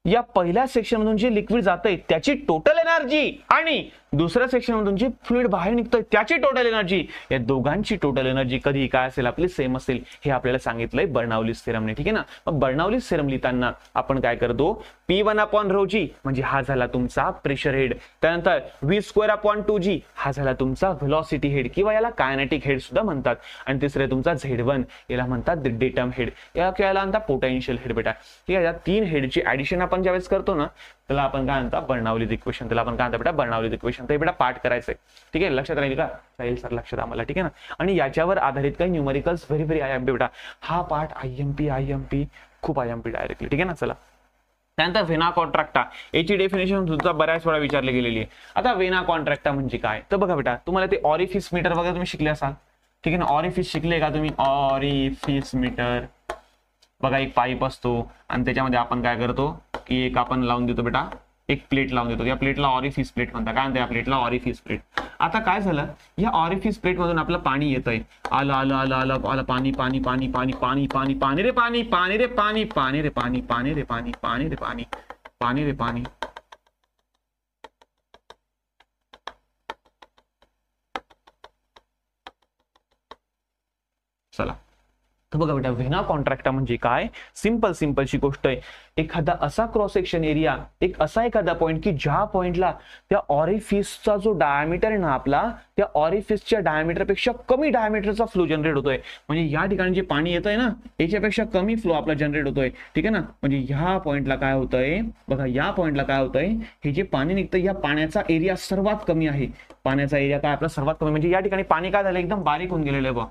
या पहिल्या सेक्शन मधून जे लिक्विड जातंय त्याची टोटल एनर्जी आणि दुसऱ्या सेक्शन मधून जे फ्लुइड बाहेर निघतोय त्याची टोटल एनर्जी, या दोघांची टोटल एनर्जी कधी काय असेल आपली सेम असेल, हे आपल्याला सांगितलंय बर्नौलीज थेरमने, ठीक आहे ना. मग बर्नौलीज थेरम लिहिताना आपण काय करतो, P1 अपॉन rho g म्हणजे हा झाला तुमचा प्रेशर हेड, त्यानंतर V स्क्वेअर अपॉन 2g हा झाला तुमचा व्हेलॉसिटी हेड किंवा याला कायनेटिक हेड सुद्धा म्हणतात, आणि तिसरे तुमचा Z1 याला म्हणतात डेटम हेड, याला म्हणतात पोटेन्शियल हेड बेटा, ठीक आहे. या तीन हेडची ऍडिशन आपण ज्यावेळेस करतो ना त्याला आपण काय म्हणतात बर्नौलीज इक्वेशन, त्याला आपण काय म्हणतात बेटा बर्नौलीज इक्वेशन. तर बेटा पाठ करायचंय, ठीक आहे, लक्षात राहील का, राहील सर लक्षात आम्हाला, ठीक आहे ना. आणि याच्यावर आधारित काही न्यूमेरिकल्स व्हेरी व्हेरी IMP बेटा, हा पाठ IMP खूप IMP डायरेक्टली, ठीक आहे ना. चला, त्यानंतर व्हेना कॉन्ट्रॅक्टा, याची डेफिनेशन सुद्धा बऱ्याच वेळा विचारली गेलेली आहे. आता व्हेना कॉन्ट्रॅक्टा म्हणजे काय, तर बघा बेटा तुम्हाला ते ऑरिफिस मीटर वगैरे तुम्ही शिकले असाल, ठीक आहे ना. ऑरिफिस शिकले का तुम्ही, ऑरिफिस मीटर बघा, एक पाईप असतो आणि त्याच्यामध्ये आपण काय करतो की एक आपण लावून देतो बेटा, एक प्लेट लावून देतो, या प्लेटला ऑरिफिस प्लेट म्हणतात, काय म्हणतात या प्लेटला ऑरिफिस प्लेट. आता काय झालं, या ऑरिफिस प्लेट मधून आपलं पाणी येतंय, आलं आलं आलं आलं आलं पाणी पाणी पाणी पाणी पाणी पाणी पाणी रे पाणी पाणी रे पाणी पाणी रे पाणी पाणी रे पाणी पाणी रे पाणी पाणी रे पाणी. चला, तर बघा बेटा व्हेना कॉन्ट्रॅक्टा म्हणजे काय, सिंपलशी गोष्ट आहे, एखादा असा क्रॉस सेक्शन एरिया, एक असा एखादा पॉइंट की ज्या पॉइंटला त्या ऑरिफिसचा जो डायमीटर आहे ना आपला, त्या ऑरिफिसच्या डायमीटर पेक्षा कमी डायमीटरचा फ्लो जनरेट होतोय, म्हणजे या ठिकाणी जे पाणी येतंय ना याच्यापेक्षा कमी फ्लो आपला जनरेट होतोय, ठीक आहे ना. म्हणजे ह्या पॉइंटला काय होतंय बघा, या पॉइंटला काय होतंय, हे जे पाणी निघतंय या पाण्याचा एरिया सर्वात कमी आहे, पाण्याचा एरिया काय आपला सर्वात कमी, म्हणजे या ठिकाणी पाणी काय झालं एकदम बारीक होऊन गेलेलं आहे बघ,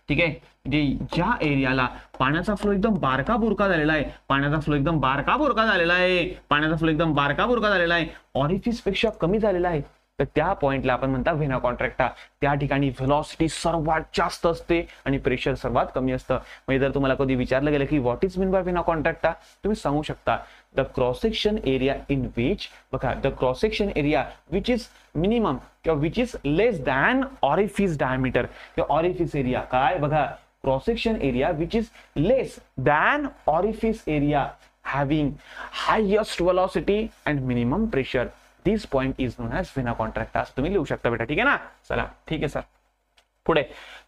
ठीक आहे. म्हणजे ज्या एरियाला पाण्याचा फ्लो एकदम बारका बुरका झालेला आहे, पाण्याचा फ्लो एकदम बारका बुरका झालेला आहे, पाण्याचा फ्लो एकदम बारका बुरका झालेला आहे, ऑरिफिस पेक्षा कमी झालेला आहे, तर त्या पॉइंटला आपण म्हणतात व्हेना कॉन्ट्रॅक्टा. त्या ठिकाणी व्हेलॉसिटी सर्वात जास्त असते आणि प्रेशर सर्वात कमी असतं. म्हणजे जर तुम्हाला कधी विचारलं गेलं की what is mean by vena contracta, तुम्ही सांगू शकता the cross section area in which, बघा the cross section area which is minimum किंवा which is less than orifice diameter, किंवा ऑरिफिस एरिया काय बघा, cross section area which is less than orifice area having highest velocity and minimum pressure, this point is known as vena contracta, असं तुम्ही लिहू शकता बेटा, ठीक आहे ना. चला ठीक आहे सर, पुढे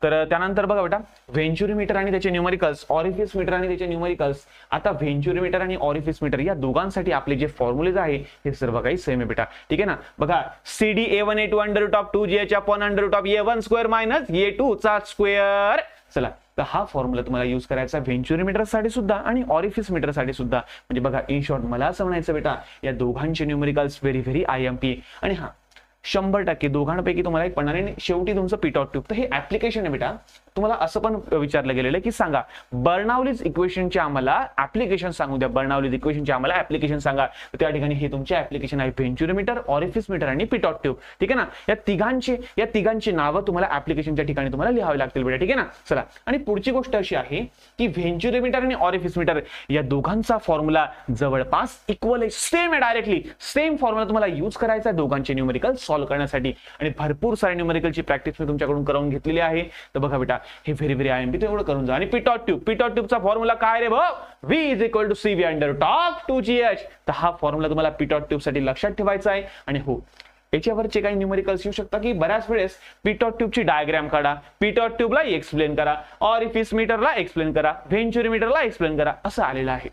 तर त्यानंतर बघा बेटा व्हेंचुरी मीटर आणि त्याचे न्यूमेरिकल्स, ऑरिफिस मीटर आणि त्याचे न्यूमेरिकल्स. आता व्हेंचुरी मीटर आणि ऑरिफिस मीटर या दोघांसाठी आपले जे फॉर्म्युलेज आहे हे सर्व काही सेम आहे बेटा, ठीक आहे ना. बघा CD A1 A2 under root of 2GH upon under root of A1 square minus A2 चा स्क्वेअर. चला, तर हा फॉर्म्युला तुम्हाला यूज करायचा व्हेंचुरी मीटर साठी सुद्धा आणि ऑरिफिस मीटर साठी सुद्धा. म्हणजे बघा इन शॉर्ट मला असं म्हणायचं बेटा, या दोघांचे न्यूमेरिकल्स व्हेरी व्हेरी IMP. आणि हा 100% दोघांपैकी तुम्हाला एक पडणार आहे. शेवटी तुमचं पिटॉट ट्यूब, तर हे ऍप्लिकेशन आहे बेटा. तुम्हाला असं पण विचारलं गेलेलं आहे की सांगा बर्नौलीज इक्वेशनचे आम्हाला ऍप्लिकेशन सांगू द्या, बर्नौलीज इक्वेशनचे आम्हाला ऍप्लिकेशन सांगा. तर त्या ठिकाणी हे तुमचे ऍप्लिकेशन आहे व्हेंचुरी मीटर, ऑरिफिस मीटर आणि पिटॉट ट्यूब, ठीक आहे ना. या तिघांची नावं तुम्हाला ऍप्लिकेशनच्या ठिकाणी तुम्हाला लिहावी लागतील बेटा, ठीक आहे ना. चला, आणि पुढची गोष्ट अशी आहे की व्हेंचुरी मीटर आणि ऑरिफिस मीटर या दोघांचा फॉर्म्युला जवळपास इक्वल आहे, सेम आहे, डायरेक्टली सेम फॉर्म्युला तुम्हाला यूज करायचा आहे दोघांचे न्यूमेरिकल सॉल्व्ह करण्यासाठी. आणि भरपूर सारे न्यूमेरिकलची प्रॅक्टिस मी तुमच्याकडून करून घेतलेली आहे. तर बघा बेटा हे व्हेरी व्हेरी IMP, एवढं करून जा. आणि पिटॉट ट्यूबचा फॉर्म्युला काय रे भाऊ, V is equal to CV under root of 2GH. तर हा फॉर्म्युला तुम्हाला पिटॉट ट्यूब साठी लक्षात ठेवायचा आहे. आणि हो, याच्यावरचे काही न्यूमेरिकल्स येऊ शकतात की बऱ्याच वेळेस पिटॉट ट्यूबची डायग्राम काढा, पिटॉट ट्यूबला एक्सप्लेन करा, ऑरिफिस मीटरला एक्सप्लेन करा, व्हेंचुरी मीटरला एक्सप्लेन करा, असं आलेलं आहे.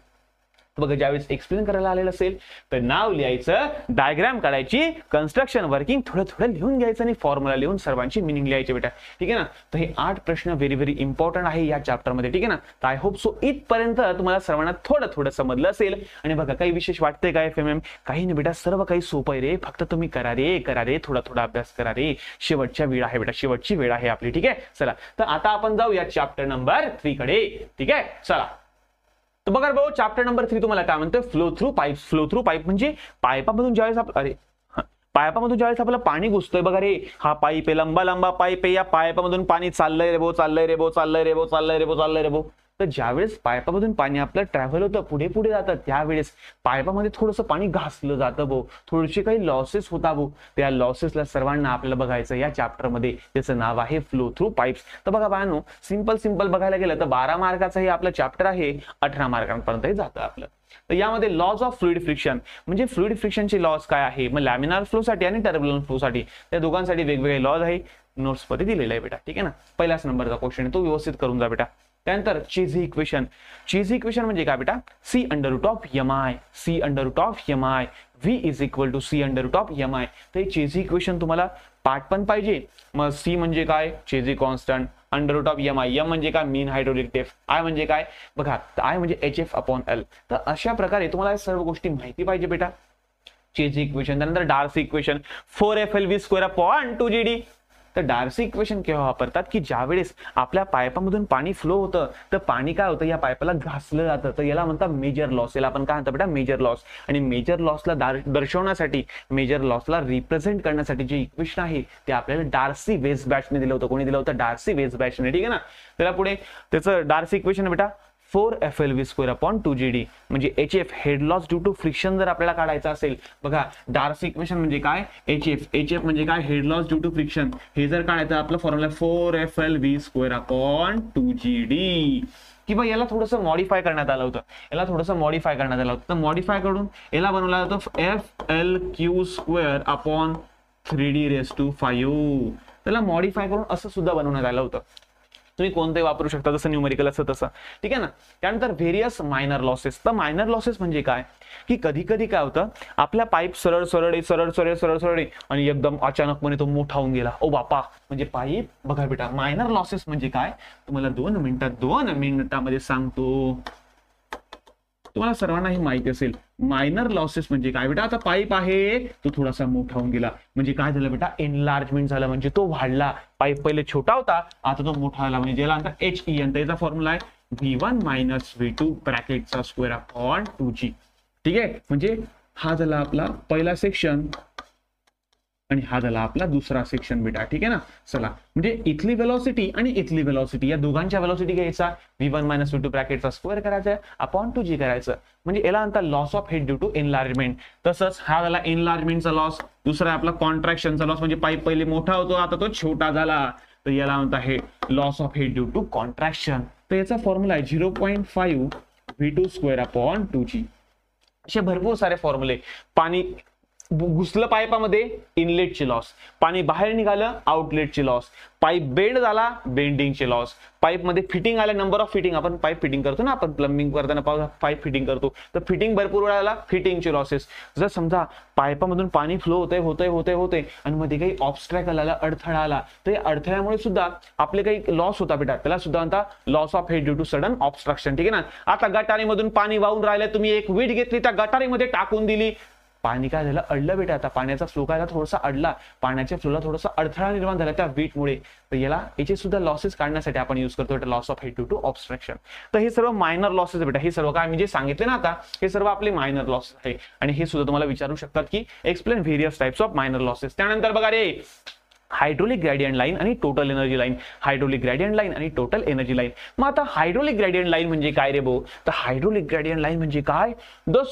बघा ज्यावेळेस एक्सप्लेन करायला आलेलं असेल तर नाव लिहायचं, डायग्राम काढायची, कन्स्ट्रक्शन वर्किंग थोडं थोडं लिहून घ्यायचं आणि फॉर्म्युला लिहून सर्वांची मिनिंग लिहायची बेटा, ठीक आहे ना. तर हे 8 प्रश्न व्हेरी व्हेरी इम्पॉर्टंट आहे या चॅप्टर मध्ये, ठीक आहे ना. तर आय होप सो इथपर्यंत तुम्हाला सर्वांना थोडं थोडं समजलं असेल. आणि बघा काही विशेष वाटतंय का FMM, काही नाही बेटा, सर्व काही सोपं आहे रे, फक्त तुम्ही करा रे थोडा थोडा अभ्यास करा रे. शेवटच्या वेळ आहे बेटा, शेवटची वेळ आहे आपली, ठीक आहे. चला, तर आता आपण जाऊ या चॅप्टर नंबर 3 कडे, ठीक आहे. चला, तर बघा भाऊ चॅप्टर नंबर 3 तुम्हाला काय म्हणतोय, flow through pipe. Flow through pipe म्हणजे पाईपामधून ज्यावेळेस पाईपामधून ज्यावेळेस आपलं पाणी घुसतोय बघा रे, हा पाईप आहे, लंबा लंबा पाईप आहे, या पाईपामधून पाणी चाललंय रे भाऊ, चाललंय रे भाऊ, चाललंय रे भाऊ, चाललंय रे भाऊ, चाललंय रे भाऊ. तर ज्यावेळेस पाईपामधून पाणी आपलं ट्रॅव्हल होतं, पुढे पुढे जातं, त्यावेळेस पाईपामध्ये थोडंसं पाणी घासलं जातं भाऊ, थोडीशी काही लॉसेस होता भाऊ. त्या लॉसेसला सर्वांना आपल्याला बघायचं या चॅप्टरमध्ये. त्याचं नाव आहे फ्लो थ्रू पाईप्स. तर बघा बाळांनो, सिंपल बघायला गेलं तर 12 मार्काचं हे आपलं चॅप्टर आहे, 18 मार्कांपर्यंत जातं आपलं. तर यामध्ये लॉज ऑफ फ्लुइड फ्रिक्शन म्हणजे फ्लुइड फ्रिक्शनचे लॉज काय आहे, मग लॅमिनार फ्लोसाठी आणि टर्ब्युलंट फ्लोसाठी त्या दोघांसाठी वेगवेगळे लॉज आहे, नोट्स मध्ये दिलेले आहे बेटा. ठीक आहे ना. पहिल्याच नंबरचा क्वेश्चन आहे, तो व्यवस्थित करून जा बेटा. त्यानंतर चेझी इक्वेशन. चेझी इक्वेशन म्हणजे काय बेटा, C under root of M I, C under root of M I, V is equal to C under root of M I. तर हे चेझी इक्वेशन तुम्हाला पाठ पण पाहिजे. मग सी म्हणजे काय, Chezy constant, under root of M I, M म्हणजे काय, मीन हायड्रोलिक डेप्थ, आय म्हणजे काय बघा, आय म्हणजे HF अपॉन L. तर अशा प्रकारे तुम्हाला सर्व गोष्टी माहिती पाहिजे बेटा. चेझी इक्वेशन, त्यानंतर Darcy equation, 4FLV square upon 2GD. तर डार्सी इक्वेशन केव्हा वापरतात, की ज्यावेळेस आपल्या पाईपामधून पाणी फ्लो होतं, तर पाणी काय होतं, या पाईपाला घासलं जातं, तर याला म्हणतात मेजर लॉस. याला आपण काय म्हणतो बेटा, मेजर लॉस. आणि मेजर लॉसला दर्शवण्यासाठी, मेजर लॉसला रिप्रेझेंट करण्यासाठी जे इक्वेशन आहे ते आपल्याला डार्सी वेसबॅचने दिलं होतं. कोणी दिलं होतं, डार्सी वेसबॅचने. ठीक आहे ना. त्याला पुढे त्याचं डार्सी इक्वेशन बेटा 4FLV स्क्वेअर अपॉन 2GD म्हणजे HF head loss due to friction जर आपल्याला काढायचं असेल, बघा डार्सी इक्वेशन म्हणजे काय, HF म्हणजे काय, head loss due to friction. हे जर काढायचं आपलं formula 4FLV square upon 2GD. किंवा याला थोडंसं मॉडिफाय करण्यात आलं होतं, तर मॉडिफाय करून याला बनवला जातो FLQ स्क्वेअर अपॉन 3D⁵. त्याला मॉडिफाय करून असं सुद्धा बनवण्यात आलं होतं. तुम्ही कोणते वापरू शकता, जसं न्यूमेरिकल असं तसं. ठीक आहे ना. त्यानंतर व्हेरियस मायनर लॉसेस. तर मायनर लॉसेस म्हणजे काय, की कधी कधी काय होतं, आपला पाईप सरळ आणि एकदम अचानकपणे तो मोठा होऊन गेला, ओ बापा, म्हणजे पाईप. बघा बेटा, मायनर लॉसेस म्हणजे काय, तुम्हाला 2 मिनिटामध्ये सांगतो. तुम्हाला सर्वांना हे माहिती असेल, मायनर लॉसेस म्हणजे काय बेटा, आता पाईप आहे तो थोडासा मोठा होऊन गेला, म्हणजे काय झालं बेटा, एनलार्जमेंट झालं, म्हणजे तो वाढला. पाईप पहिले छोटा होता, आता तो मोठा झाला, म्हणजे ज्याला म्हणतात HEN. त्याचा फॉर्म्युला आहे V1 - V2 ब्रॅकेटचा square upon 2G. ठीक आहे. म्हणजे हा झाला आपला पहिला सेक्शन आणि हा झाला आपला दुसरा सेक्शन बेटा. ठीक आहे ना. चला, म्हणजे इथली वेलोसिटी आणि इथली वेलोसिटी, या दोघांच्या वेलोसिटी घ्यायचा, V1 - V2 ब्रॅकेटचा स्क्वेअर करायचा अपॉन 2G करायचं, म्हणजे याला म्हणतात loss of head due to enlargement. तसंच हा झाला एनलार्जमेंटचा लॉस. दुसरा आपला कॉन्ट्रॅक्शनचा लॉस, म्हणजे पाईप पहिले मोठा होतो, आता तो छोटा झाला, तर याला म्हणतात हे loss of head due to contraction. तर याचा फॉर्म्युला आहे 0.5 V2 स्क्वेअर अपॉन 2G. असे भरपूर सारे फॉर्म्युले. पाणी घुसलं पाईपामध्ये, इनलेटचे लॉस, पाणी बाहेर निघालं, आउटलेटचे लॉस, पाईप बेंड झाला, बेंडिंगचे लॉस, पाईप मध्ये फिटिंग आलं, नंबर ऑफ फिटिंग, आपण पाईप फिटिंग करतो ना, आपण प्लंबिंग करताना पाईप फिटिंग करतो, तर फिटिंग भरपूर वेळा आला, फिटिंगचे लॉसेस. जर समजा पाईपामधून पाणी फ्लो होतंय आणि मध्ये काही ऑब्स्ट्रॅकल आला, अडथळा आला, तर या अडथळ्यामुळे सुद्धा आपले काही लॉस होता बेटा, त्याला सुद्धा म्हणतात loss of head due to sudden obstruction. ठीक आहे ना. आता गटारीमधून पाणी वाहून राहिलं, तुम्ही एक वीट घेतली, त्या गटारीमध्ये टाकून दिली, पाणी काय झालं, अडलं बेटा. आता पाण्याचा फ्लो काय थोडासा अडला, पाण्याच्या फ्लोला थोडासा अडथळा निर्माण झाला त्या वीटमुळे. तर याचे सुद्धा लॉसेस काढण्यासाठी आपण युज करतो loss of head due to obstruction. तर हे सर्व मायनर लॉसेस बेटा. हे सर्व काय मी जे सांगितले ना आता, हे सर्व आपले मायनर लॉसेस आहे. आणि हे सुद्धा तुम्हाला विचारू शकतात की explain various types of minor losses. त्यानंतर बघा रे, हायड्रोलिक ग्रेडियंट लाईन आणि total energy line. Hydraulic gradient line आणि टोटल एनर्जी लाईन. मग आता हायड्रोलिक ग्रेडियंट लाईन म्हणजे काय रे भाऊ, तर हायड्रोलिक ग्रेडियंट लाईन म्हणजे काय, the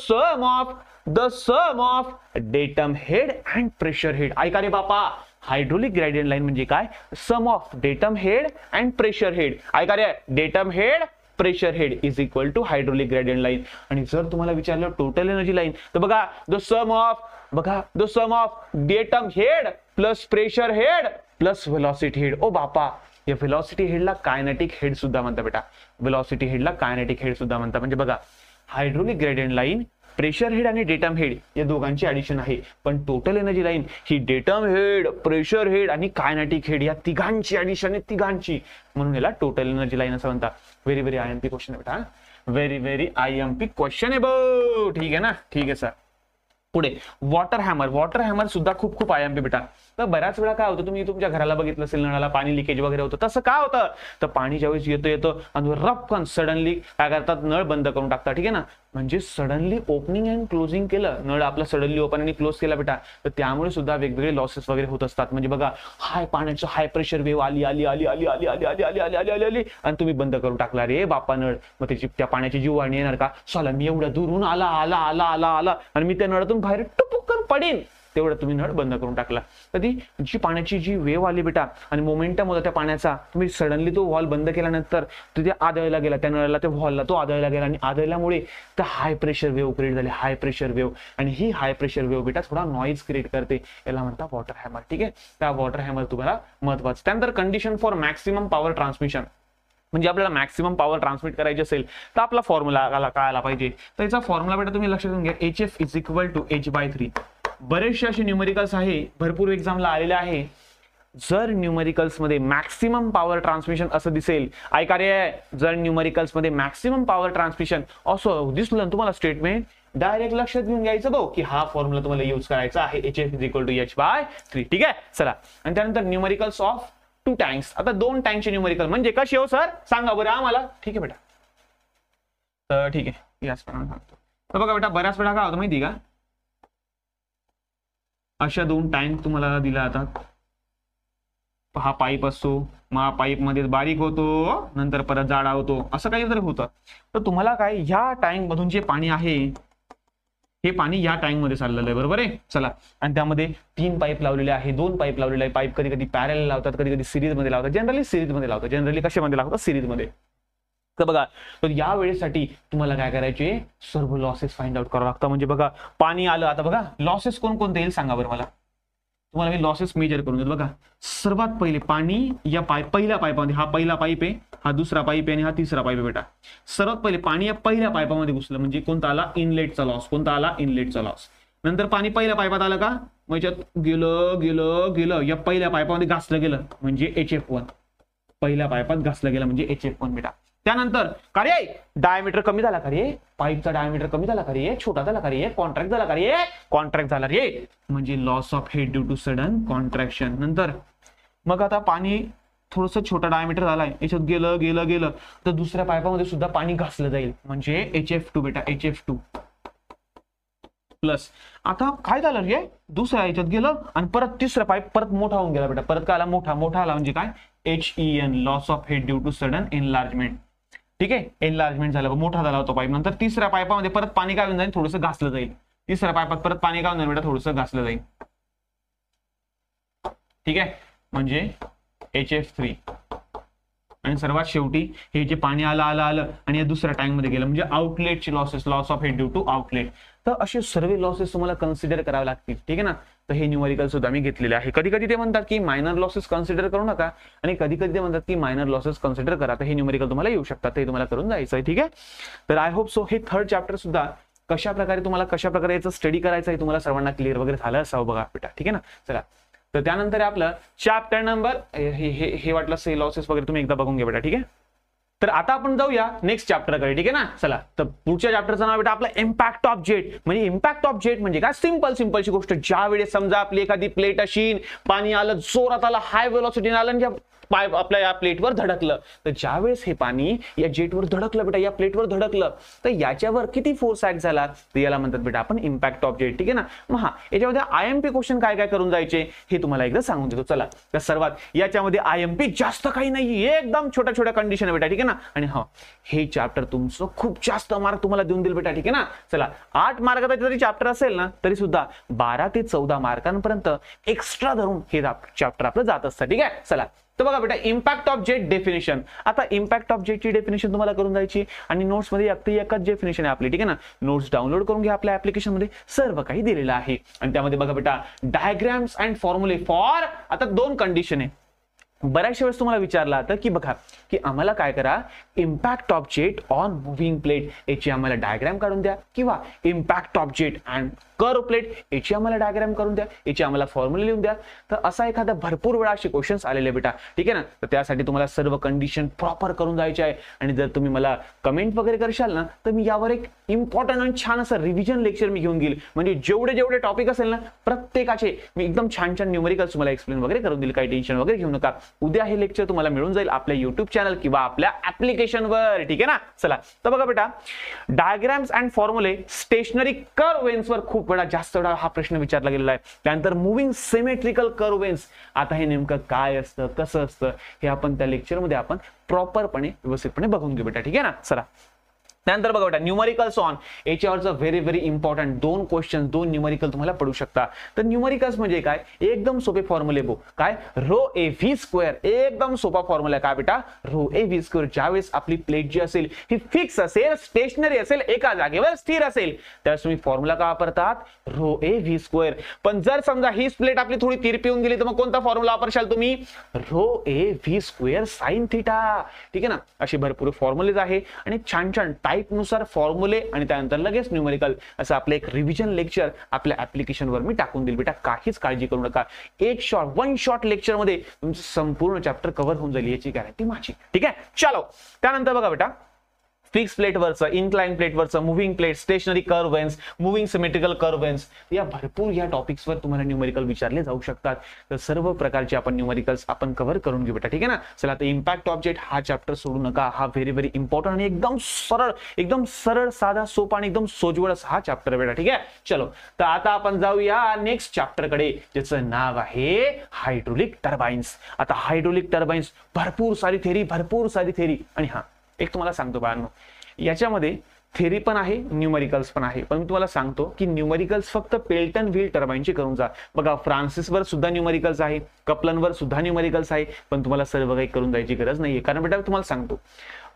sum of datum head and pressure head. ऐका रे बापा, हायड्रोलिक ग्रेडियंट लाईन म्हणजे काय, sum of datum head and pressure head. ऐका रे, datum head pressure head is equal to hydraulic gradient line. आणि जर तुम्हाला विचारलं टोटल एनर्जी लाईन, तर बघा the sum of datum head plus pressure head plus velocity head. ओ बापा, या वेलोसिटी हेडला कायनेटिक हेड सुद्धा म्हणतात बेटा. वेलोसिटी हेडला कायनेटिक हेड सुद्धा म्हणतात. म्हणजे बघा, hydraulic gradient line pressure head आणि डेटम हेड या दोघांची ऍडिशन आहे, पण टोटल एनर्जी लाईन ही डेटम हेड, प्रेशर हेड आणि कायनेटिक हेड या तिघांची ऍडिशन आहे, तिघांची, म्हणून याला टोटल एनर्जी लाईन असं म्हणतात. व्हेरी व्हेरी IMP क्वेश्चन आहे बेटा, व्हेरी IMP क्वेश्चन आहे भाऊ. ठीक आहे ना. ठीक आहे सर. पुढे वॉटर हॅमर. वॉटर हॅमर सुद्धा खूप IMP बेटा. तर बऱ्याच वेळा काय होतं, तुम्ही तुमच्या घराला बघितलं असेल, नळाला पाणी लिकेज वगैरे होतं. तसं काय होतं, तर पाणी ज्यावेळेस येतं आणि रपकन सडनली काय करतात, नळ बंद करून टाकतात. ठीक आहे ना, म्हणजे सडनली ओपनिंग अँड क्लोजिंग केलं, नळ आपला सडनली ओपन आणि क्लोज केला बेटा, तर त्यामुळे सुद्धा वेगवेगळे लॉसेस वगैरे होत असतात. म्हणजे बघा, पाण्याचं हाय प्रेशर वेव्ह आली आली आली आली आली आली आली आली आली आली आली आली आणि तुम्ही बंद करून टाकला रे बापा नळ. मग त्याची त्या पाण्याची जीववाणी येणार का, साला मी एवढ्या दुरून आला आला आला आला आला आणि मी त्या नळातून बाहेर टुपुकन पडेन, तेवढं तुम्ही नळ बंद करून टाकला. कधी जी पाण्याची जी वेव्ह आली बेटा आणि मोमेंटम होता त्या पाण्याचा, तुम्ही सडनली तो व्हॉल्व बंद केल्यानंतर तो त्या आदळला गेला, त्या नळाला त्या व्हॉल्वला तो आदळला गेला आणि आदळल्यामुळे त्या हाय प्रेशर वेव्ह क्रिएट झाली, हाय प्रेशर वेव्ह. आणि ही हाय प्रेशर वेव्ह बेटा थोडा नॉईज क्रिएट करते, याला म्हणतात वॉटर हॅमर. ठीक आहे, त्या वॉटर हॅमर तुम्हाला महत्वाचं. त्यानंतर condition for maximum power transmission, म्हणजे आपल्याला मॅक्सिमम पॉवर ट्रान्समिट करायची असेल तर आपला फॉर्म्युला काय आला पाहिजे, तर याचा फॉर्म्युला बेटा तुम्ही लक्षात घेऊन घ्या, HF is equal to H/3. बरेचसे असे न्यूमेरिकल्स आहे, भरपूर एक्झामला आलेले आहे. जर न्यूमेरिकल्स मध्ये मॅक्सिमम पॉवर ट्रान्समिशन असं दिसेल, ऐका रे, जर न्यूमेरिकल्स मध्ये मॅक्सिमम पॉवर ट्रान्समिशन असं दिसलं तुम्हाला स्टेटमेंट, डायरेक्ट लक्षात घेऊन घ्यायचं भाऊ की हा फॉर्म्युला तुम्हाला यूज करायचा आहे, HF is equal to H/3. ठीक आहे, चला. आणि त्यानंतर न्यूमेरिकल्स ऑफ 2 टँक्स. आता 2 टँकचे न्यूमेरिकल म्हणजे कसे हो सर, सांगा बरं आम्हाला. ठीक आहे बेटा, तर ठीक आहे, याच प्रमाणे सांगतो. तर बघा बेटा, बऱ्याच वेळा काय होतं माहिती का, अशा 2 टँक तुम्हाला दिल्या जातात. हा पाईप असतो, मग हा पाईप मध्ये बारीक होतो, नंतर परत जाडा होतो, असं काहीतरी होतं. तर तुम्हाला काय, ह्या टँक मधून जे पाणी आहे हे पाणी या टँक मध्ये चाललेलं आहे, बरोबर आहे. चला, आणि त्यामध्ये 3 पाईप लावलेले आहे, 2 पाईप लावलेले आहे. पाईप कधी कधी पॅरल लावतात, कधी कधी सिरीज मध्ये लावतात, जनरली सिरीज मध्ये लावतात. जनरली कशामध्ये लावतात, सिरीज मध्ये. तर बघा, तर या वेळेसाठी तुम्हाला काय करायचे, सर्व लॉसेस फाइंड आउट करावं लागतं. म्हणजे बघा, पाणी आलं, आता बघा लॉसेस कोणकोणते येईल सांगा बरं मला, तुम्हाला मी लॉसेस मेजर करून देतो. बघा, सर्वात पहिले पाणी या पहिल्या पाईपामध्ये, हा पहिला पाईप आहे, हा दुसरा पाईप आहे आणि हा तिसरा पाईप आहे बेटा. सर्वात पहिले पाणी या पहिल्या पाईपामध्ये घुसलं म्हणजे कोणता आला, इनलेटचा लॉस. कोणता आला, इनलेटचा लॉस. नंतर पाणी पहिल्या पाईपात आलं का, मग याच्यात गेलं गेलं गेलं, या पहिल्या पाईपामध्ये घासलं गेलं म्हणजे HF1. पहिल्या पाईपात घासलं गेलं म्हणजे HF1 बेटा. त्यानंतर का रे, डायमीटर कमी झाला का रे, पाईपचा डायमीटर कमी झाला का रे, छोटा झाला का रे, कॉन्ट्रॅक्ट झाला का रे, कॉन्ट्रॅक्ट झाला रे, म्हणजे loss of head due to sudden contraction. नंतर मग आता पाणी थोडंसं छोटा डायमीटर झालाय, याच्यात गेलं गेलं गेलं तर दुसऱ्या पाईपामध्ये सुद्धा पाणी घासलं जाईल म्हणजे HF2 बेटा, HF2 प्लस. आता काय झालं रे, दुसऱ्या याच्यात गेलं आणि परत तिसरा पाईप परत मोठा होऊन गेला बेटा, परत काय आला, मोठा आला म्हणजे काय, HEN, loss of head due to sudden enlargement. ठीक आहे, एनलार्जमेंट झालं, मोठा झाला होता पाईप. नंतर तिसऱ्या पाईपामध्ये परत पाणी काय होऊन जाईल, थोडंसं घासलं जाईल. तिसऱ्या पाईपात परत पाणी काय होऊन जाईल बेटा, थोडंसं घासलं जाईल. ठीक आहे, म्हणजे HF3. आणि सर्वात शेवटी हे जे पाणी आलं आणि या दुसऱ्या टँक मध्ये गेलं म्हणजे आउटलेटचे losses, loss of head due to outlet. तर असे सर्व लॉसेस तुम्हाला कन्सिडर करावे लागतील. ठीक आहे ना, तर हे न्यूमेरिकल सुद्धा मी घेतलेले आहे. कधी कधी ते म्हणतात की मायनर लॉसेस कन्सिडर करू नका आणि कधी कधी ते म्हणतात की मायनर लॉसेस कन्सिडर करा. तर हे न्यूमेरिकल तुम्हाला येऊ शकतात, ते तुम्हाला करून जायचं आहे. ठीक आहे, तर आय होप सो हे 3rd चॅप्टर सुद्धा कशा प्रकारे याचं स्टडी करायचं आहे तुम्हाला सर्वांना क्लिअर वगैरे झालं असावं बघा बेटा. ठीक आहे ना, चला. तर त्यानंतर आपलं चॅप्टर नंबर हे वाटलं असेल लॉसेस वगैरे तुम्ही एकदा बघून घ्या बेटा. ठीक आहे, तर आता आपण जाऊया नेक्स्ट चॅप्टरकडे. ठीक आहे ना, चला. तर पुढच्या चॅप्टरचं नाव बेटा आपलं इम्पॅक्ट ऑफ जेट. म्हणजे इम्पॅक्ट ऑफ जेट म्हणजे काय, सिंपलची गोष्ट. ज्या वेळेस समजा आपली एखादी प्लेट अशी, पाणी आलं, जोरात आलं, हाय व्हेलॉसिटी आलं, पाईप आपल्या या प्लेटवर धडकलं, तर ज्या वेळेस हे पाणी या जेटवर धडकलं बेटा, या प्लेटवर धडकलं, तर याच्यावर किती फोर्स ऍक्ट झाला, तर याला म्हणतात बेटा आपण इम्पॅक्ट ऑफ जेट. ठीक आहे ना, मग हा याच्यामध्ये IMP क्वेश्चन काय करून जायचे हे तुम्हाला एकदा सांगून देतो. चला, तर सर्वात याच्यामध्ये IMP जास्त काही नाही, एकदम छोट्या कंडिशन आहे बेटा. ठीक आहे ना, आणि हा हे चॅप्टर तुमचं खूप जास्त मार्क तुम्हाला देऊन देईल बेटा. ठीक आहे ना, चला. 8 मार्काचा जरी चॅप्टर असेल ना तरी सुद्धा 12 ते 14 मार्कांपर्यंत एक्स्ट्रा धरून हे चॅप्टर आपलं जात असतं. ठीक आहे, चला. तर बघा बेटा, इम्पॅक्ट ऑफ जेट डेफिनेशन. आता इम्पॅक्ट ऑफ जेटची डेफिनेशन तुम्हाला करून जायची आणि नोट्स मध्ये अगदी एकच डेफिनेशन आहे आपली. ठीक आहे ना, नोट्स डाउनलोड करून घ्या, आपल्या ऍप्लिकेशन मध्ये सर्व काही दिलेलं आहे. आणि त्यामध्ये बघा बेटा, डायग्राम्स अँड फॉर्म्युले फॉर, आता 2 कंडिशन आहे. बऱ्याचशा वेळेस तुम्हाला विचारलं जातं की बघा की आम्हाला काय करा, impact of jet on moving plate याची आम्हाला डायग्राम काढून द्या, किंवा impact of jet and curve plate याची आम्हाला डायग्राम करून द्या, याची आम्हाला फॉर्म्युला लिहून द्या. तर असा एखादा भरपूर वेळा असे क्वेश्चन्स आलेले बेटा, ठीक आहे ना. तर त्यासाठी तुम्हाला सर्व कंडिशन प्रॉपर करून जायचे आहे. आणि जर तुम्ही मला कमेंट वगैरे करशाल ना, तर मी यावर एक इम्पॉर्टंट आणि छान असं रिव्हिजन लेक्चर मी घेऊन घेईल. म्हणजे जेवढे टॉपिक असेल ना, प्रत्येकाचे मी एकदम छान न्यूमेरिकल्स तुम्हाला एक्सप्लेन वगैरे करून देईल. काही टेन्शन वगैरे घेऊ नका. उद्या हे लेक्चर तुम्हाला मिळून जाईल आपल्या युट्यूब चॅनल किंवा आपल्या ऍप्लिकेशनवर, ठीक आहे ना. चला तर बघा बेटा, डायग्राम्स अँड फॉर्म्युले स्टेशनरी कर्व वेन्सवर खूप वेळा जास्त वेळा हा प्रश्न विचारला गेलेला आहे. त्यानंतर मुव्हिंग सिमेट्रिकल कर्व वेन्स, आता हे नेमकं काय असतं, कसं असतं, हे आपण त्या लेक्चरमध्ये आपण प्रॉपरपणे व्यवस्थितपणे बघून घेऊ बेटा, ठीक आहे ना. चला त्यानंतर बघा बेटा, न्यूमरिकल्स ऑन, याच्यावरचं व्हेरी इम्पॉर्टंट 2 क्वेश्चन, 2 न्यूमरिकल तुम्हाला पडू शकता. तर न्यूमरिकल्स म्हणजे काय, एकदम सोपे फॉर्म्युले बघू. काय, रो ए व्ही स्क्वेअर, एकदम सोपा फॉर्म्युला काय बेटा, रो ए व्ही स्क्वेअर. ज्यावेळेस आपली प्लेट जी असेल ही फिक्स असेल, स्टेशनरी असेल, एका जागेवर स्थिर असेल, त्यावेळेस तुम्ही फॉर्म्युला का वापरतात, रो ए व्ही स्क्वेअर. पण जर समजा ही प्लेट आपली थोडी तिरपी होऊन गेली, तर मग कोणता फॉर्म्युला वापरशाल तुम्ही, rho A V square sine theta, ठीक आहे ना. असे भरपूर फॉर्म्युलेज आहे आणि छान टाइप नुसार फॉर्म्युले आणि त्यानंतर लगेच न्यूमेरिकल असं आपलं एक रिव्हिजन लेक्चर आपल्या ऍप्लिकेशनवर मी टाकून देईल बेटा. काहीच काळजी करू नका. वन शॉर्ट लेक्चर मध्ये तुमचं संपूर्ण चॅप्टर कव्हर होऊन जाईल, याची गॅरंटी माझी, ठीक आहे. चलो त्यानंतर बघा बेटा, फिक्स प्लेटवरचं, इन्क्लाइन प्लेटवरचं, moving plate, stationary curve vanes, moving symmetrical curve vanes, या भरपूर या टॉपिक्सवर तुम्हाला न्यूमेरिकल विचारले जाऊ शकतात. तर सर्व प्रकारचे आपण न्यूमेरिकल्स आपण कव्हर करून घेऊ बेटा, ठीक आहे ना. चला आता इम्पॅक्ट ऑफ जेट हा चॅप्टर सोडू नका. हा व्हेरी इम्पॉर्टंट आणि एकदम सरळ साधा सोपा आणि एकदम सोजवळ असा हा चॅप्टर बेटा, ठीक आहे. चलो तर आता आपण जाऊया नेक्स्ट चॅप्टर कडे, ज्याचं नाव आहे हायड्रोलिक टर्बाइन्स. आता हायड्रोलिक टर्बाइन्स भरपूर सारी थेरी आणि हा एक तुम्हाला सांगतो बाळांनो, याच्यामध्ये थेरी पण आहे, न्यूमरिकल्स पण आहे. पण मी तुम्हाला सांगतो की न्यूमरिकल्स फक्त पेल्टन व्हील टर्बाइनचे करून जा. बघा फ्रान्सिसवर सुद्धा न्यूमरिकल्स आहे, कपलनवर सुद्धा न्यूमरिकल्स आहे, पण तुम्हाला सर्व काही करून जायची गरज नाहीये. कारण बेटा तुम्हाला सांगतो,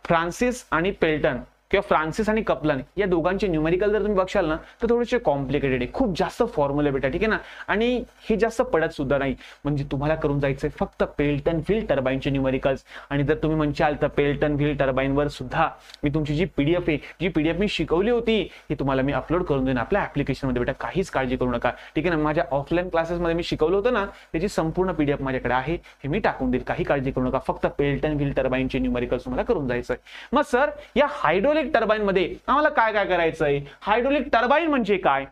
फ्रान्सिस आणि पेल्टन किंवा फ्रान्सिस आणि कपलन या दोघांचे न्यूमेरिकल जर तुम्ही बघशाल ना, तर थोडेसे कॉम्प्लिकेटेड आहे, खूप जास्त फॉर्म्युला बेटा, ठीक आहे ना. आणि हे जास्त पडत सुद्धा नाही. म्हणजे तुम्हाला करून जायचंय फक्त पेल्टन व्हील टर्बाइनचे न्यूमेरिकल्स. आणि जर तुम्ही म्हणशाल तर पेल्टन व्हील टर्बाइनवर सुद्धा मी तुमची जी पीडीएफ आहे, जी पीडीएफ मी शिकवली होती, ही तुम्हाला मी अपलोड करून देईन आपल्या ऍप्लिकेशनमध्ये बेटा. काहीच काळजी करू नका, ठीक आहे ना. माझ्या ऑफलाईन क्लासेसमध्ये मी शिकवलं होतं ना, त्याची संपूर्ण पीडीएफ माझ्याकडे आहे, हे मी टाकून देईल. काही काळजी करू नका, फक्त पेल्टन व्हील टर्बाइनचे न्यूमेरिकल्स तुम्हाला करून जायचंय. मग सर या हायड्रोलिक टर्बाइन मध्ये आम्हाला काय करायचंय, हायड्रोलिक टर्बाइन म्हणजे काय.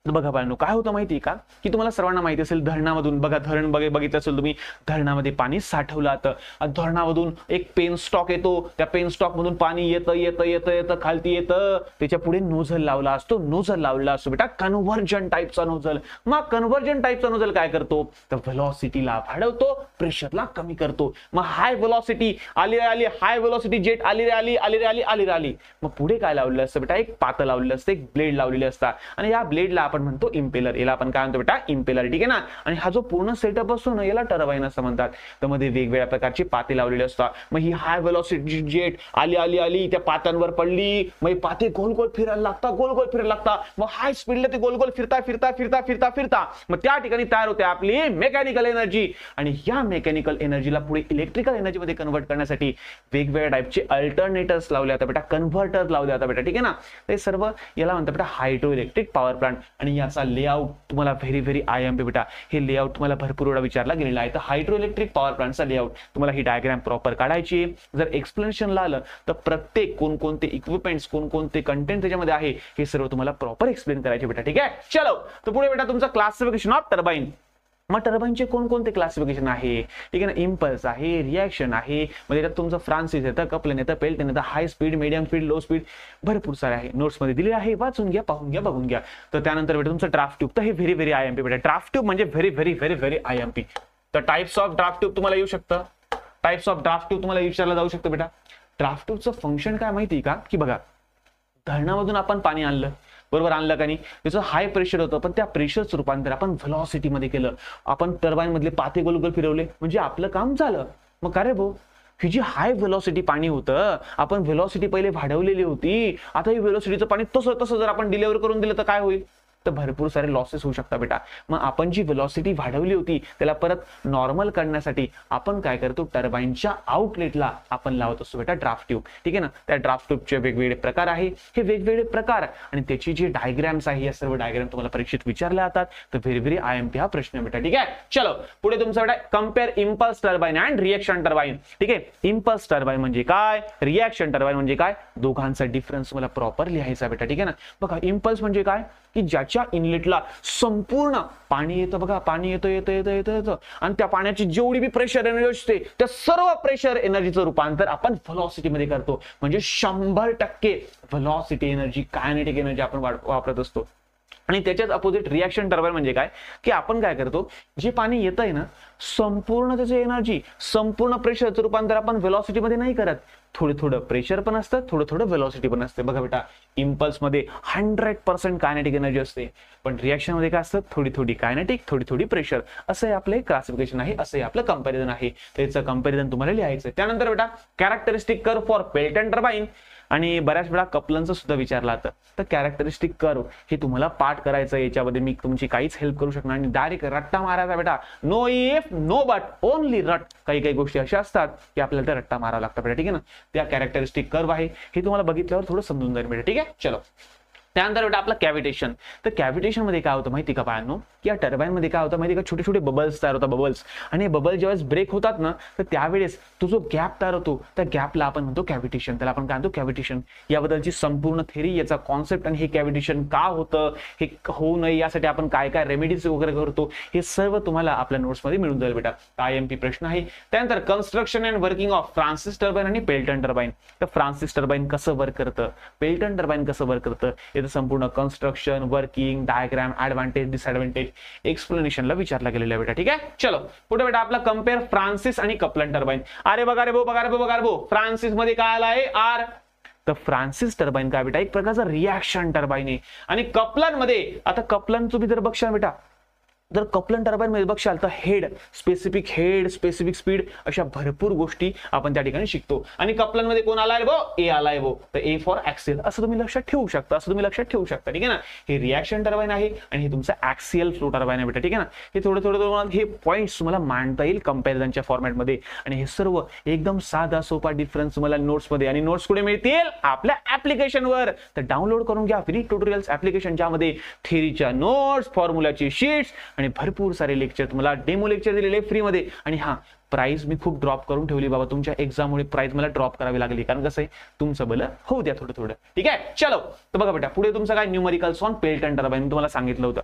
बघा बाळांनो, काय होतं माहिती का, की तुम्हाला सर्वांना माहिती असेल, धरणामधून बघा, धरण बघितलं असेल तुम्ही, धरणामध्ये पाणी साठवलं जातं. धरणामधून एक पेन स्टॉक येतो, त्या पेन स्टॉक मधून पाणी येतं खालती येतं, त्याच्या पुढे नोझल लावला असतो, बेटा कन्व्हर्जन टाईपचा नोझल. मग कन्व्हर्जन टाईपचा नोझल काय करतो, तर व्हेलॉसिटीला वाढवतो, प्रेशरला कमी करतो. मग हाय व्हेलॉसिटी आली, हाय व्हेलॉसिटी जेट आली. मग पुढे काय लावलेलं असतं बेटा, एक पातं लावलेलं असतं, एक ब्लेड लावलेले असतात. आणि या ब्लेडला आपण म्हणतो इम्पेलर. याला आपण काय म्हणतो बेटा, इम्पेलर, ठीक आहे ना. आणि हा जो पूर्ण सेटअप असतो ना, याला टर्बाइन असं म्हणतात. तर मध्ये वेगवेगळ्या प्रकारचे पाते लावलेले असतात. मग ही हाय व्हेलॉसिटी जेट आली, त्या पात्यांवर पडली, मग पाते गोल फिरायला लागतात. मग हाय स्पीडला ते गोल फिरता. मग त्या ठिकाणी तयार होते आपली मेकॅनिकल एनर्जी. आणि या मेकॅनिकल एनर्जीला पुढे इलेक्ट्रिकल एनर्जी मध्ये कन्वर्ट करण्यासाठी वेगवेगळ्या टाईपचे अल्टरनेटर्स लावले जातात बेटा, कन्व्हर्टर लावले जातात बेटा, ठीक आहे ना. ते सर्व याला म्हणतात बेटा हायड्रो इलेक्ट्रिक पॉवर प्लांट. आणि याचा लेआउट तुम्हाला व्हेरी आयएमपी बेटा, हे लेआउट तुम्हाला भरपूर वेळा विचारला गेलेला आहे. तर हायड्रो इलेक्ट्रिक पॉवर प्लांटचा लेआउट तुम्हाला ही डायग्राम प्रॉपर काढायची. जर एक्सप्लेनेशन आलं तर प्रत्येक कोणकोणते इक्विपमेंट्स, कोणकोणते कंटेंट त्याच्यामध्ये आहे, हे सर्व तुम्हाला प्रॉपर एक्सप्लेन करायचे बेटा, ठीक आहे. चलो तर पुढे बेटा तुमचा क्लासिफिकेशन ऑफ टर्बाइन. मग टर्बाइनचे कोणकोणते क्लासिफिकेशन आहे, ठीक आहे ना. इम्पल्स आहे, रिएक्शन आहे, म्हणजे त्यात तुमचं फ्रान्सिस येतं, कपलन येतं, पेल्टन येतं, high speed, medium speed, low speed, भरपूर सारे आहे. नोट्स मध्ये दिले आहे, वाचून घ्या, पाहून घ्या, बघून घ्या. तर त्यानंतर बेटा तुमचं ड्राफ्ट ट्यूब. तर हे व्हेरी आयएमपी बेटा. ड्राफ्ट ट्यूब म्हणजे व्हेरी आयएमपी. तर टाइप्स ऑफ ड्राफ्ट ट्यूब तुम्हाला येऊ शकतं. टाइप्स ऑफ ड्राफ्ट ट्यूब तुम्हाला विचारला जाऊ शकतं बेटा. ड्राफ्ट ट्यूबचं फंक्शन काय माहिती का, की बघा धरणामधून आपण पाणी आणलं, बरोबर, आणलं का नाही, त्याचं हाय प्रेशर होतं, पण त्या प्रेशरचं रूपांतर आपण व्हेलॉसिटी मध्ये केलं. आपण टर्बाइन मधले पाते गोल फिरवले, म्हणजे आपलं काम झालं. मग का रे भाऊ, ही जी हाय व्हेलॉसिटी पाणी होतं, आपण व्हेलॉसिटी पहिले वाढवलेली होती, आता ही व्हेलॉसिटीचं पाणी तसं जर आपण डिलिव्हर करून दिलं तर काय होईल, तर भरपूर सारे लॉसेस होऊ शकतात बेटा. मग आपण जी व्हेलॉसिटी वाढवली होती त्याला परत नॉर्मल करण्यासाठी आपण काय करतो, टर्बाईनच्या आउटलेटला आपण लावत असतो बेटा ड्राफ्ट ट्यूब. ठीक आहे ना. त्या ड्राफ्ट ट्यूबचे वेगवेगळे प्रकार आहे. हे वेगवेगळे प्रकार आणि त्याची जी डायग्राम्स आहे या सर्व डायग्राम तुम्हाला परीक्षेत विचारल्या जातात. तर व्हेरी व्हेरी IMP हा प्रश्न बेटा. ठीक आहे. चलो पुढे तुमचा बेटा compare impulse turbine and reaction turbine. ठीक आहे. इम्पल्स टर्बाईन म्हणजे काय, रिएक्शन टर्बाईन म्हणजे काय, दोघांचा डिफरन्स मला प्रॉपर लिहायचा बेटा. ठीक आहे ना. बघा इम्पल्स म्हणजे काय की ज्याच्या इनलेटला संपूर्ण पाणी येतं, बघा पाणी येतं आणि त्या पाण्याची जेवढी बी प्रेशर एनर्जी असते त्या सर्व प्रेशर एनर्जीचं रूपांतर आपण व्हेलॉसिटी मध्ये करतो. म्हणजे 100% व्हेलॉसिटी एनर्जी, कायनेटिक एनर्जी आपण वापरत असतो. आणि त्याच्याच अपोजिट रिएक्शन टर्बाईन म्हणजे काय की आपण काय करतो, जे पाणी येतंय ना संपूर्ण त्याची एनर्जी, संपूर्ण प्रेशरचं रूपांतर आपण व्हेलॉसिटी मध्ये नाही करत. थोडं थोडं प्रेशर पण असतं, थोडं थोडं व्हेलॉसिटी पण असते. बघा बेटा इम्पल्स मध्ये 100% कायनेटिक एनर्जी असते, पण रिएक्शन मध्ये काय असतं, थोडी थोडी कायनेटिक, थोडी थोडी प्रेशर. असं आपलं क्लासिफिकेशन आहे, असं आपलं कंपॅरिझन आहे. त्याचं कंपॅरिझन तुम्हाला लिहायचं. त्यानंतर बेटा characteristic curve for Pelton turbine आणि बऱ्याच वेळा कपलनचं सुद्धा विचारलं जातं. तर कॅरेक्टरिस्टिक कर्व हे तुम्हाला पाठ करायचं. याच्यामध्ये मी तुमची काहीच हेल्प करू शकणार आणि डायरेक्ट रट्टा मारायचा बेटा. No if no but only रट. काही काही गोष्टी अशा असतात की आपल्याला रट्टा मारावा लागतं बेटा. ठीक आहे ना. त्या कॅरेक्टरिस्टिक कर्व आहे हे तुम्हाला बघितल्यावर थोडं समजून जाईल बेटा. ठीक आहे. चलो त्यानंतर बेटा आपला कॅव्हिटेशन. तर कॅव्हिटेशन मध्ये काय होतं माहिती का बाळांनो, की या टर्बाईन मध्ये काय होतं माहिती का, छोटे छोटे बबल्स तयार होतात, बबल्स. आणि हे बबल ज्यावेळेस ब्रेक होतात ना तर त्यावेळेस तो जो गॅप तयार होतो त्या गॅपला आपण म्हणतो कॅव्हिटेशन. त्याला आपण काय म्हणतो कॅव्हिटेशन. याबद्दलची संपूर्ण थेरी, याचा कॉन्सेप्ट आणि हे कॅव्हिटेशन का होतं, हे होऊ नये यासाठी आपण काय काय रेमेडीज वगैरे करतो, हे सर्व तुम्हाला आपल्या नोट्स मध्ये मिळून जाईल बेटा. IMP प्रश्न आहे. त्यानंतर construction and working of Francis turbine आणि पेल्टन टर्बाईन. तर फ्रान्सिस टर्बाईन कसं वर्क करतं, पेल्टन टर्बाईन कसं वर्क करतं, संपूर्ण construction, working, diagram, advantage, disadvantage एक्सप्लेनेशनला विचारला गेलेला आहे बेटा. ठीक आहे. चलो पुढे बेटा आपला कम्पेअर फ्रान्सिस आणि कपलन टर्बाईन. अरे बघा रे भाऊ, फ्रान्सिस मध्ये काय आला आहे आर. तर फ्रान्सिस टर्बाईन काय बेटा एक प्रकारचा रिएक्शन टर्बाईन आहे. आणि कपलन मध्ये, आता कपलन तुम्ही जर बघशाल बेटा, जर कपलन टर्बाईन मध्ये बघशाल तर हेड, स्पेसिफिक स्पीड अशा भरपूर गोष्टी आपण त्या ठिकाणी शिकतो. आणि कपलन मध्ये कोण आलाय बो, ए आलाय बो. तर ए फॉर ऍक्सियल असं तुम्ही लक्षात ठेवू शकता, ठीक आहे ना. हे रिएक्शन टर्बाईन आहे आणि हे तुमचं ऍक्सियल फ्लो टर्बाईन आहे बेटा. ठीक आहे ना. हे थोडं थोडं हे पॉईंट्स तुम्हाला मांडता येईल कंपॅरिझनच्या फॉर्मॅटमध्ये. आणि हे सर्व एकदम साधा सोपा डिफरन्स तुम्हाला नोट्स मध्ये, आणि नोट्स कुठे मिळतील आपल्या ऍप्लिकेशनवर. तर डाउनलोड करून घ्या विनीत ट्युटोरियल्स ऍप्लिकेशन, ज्यामध्ये थेरीच्या नोट्स, फॉर्म्युलाची शीट्स आणि भरपूर सारे लेक्चर, तुम्हाला डेमो लेक्चर दिलेले फ्री मध्ये. आणि हा प्राइस मी खूप ड्रॉप करून ठेवली बाबा, तुमच्या एक्झाम मुळे प्राइस मला ड्रॉप करावी लागली, कारण कसं आहे तुमचं भलं होऊ द्या थोडं थोडं. ठीक आहे. चलो तर बघा बेटा पुढे तुमचं काय न्यूमेरिकल्स ऑन पेल्टन टर्बाईन. तुम्हाला सांगितलं होतं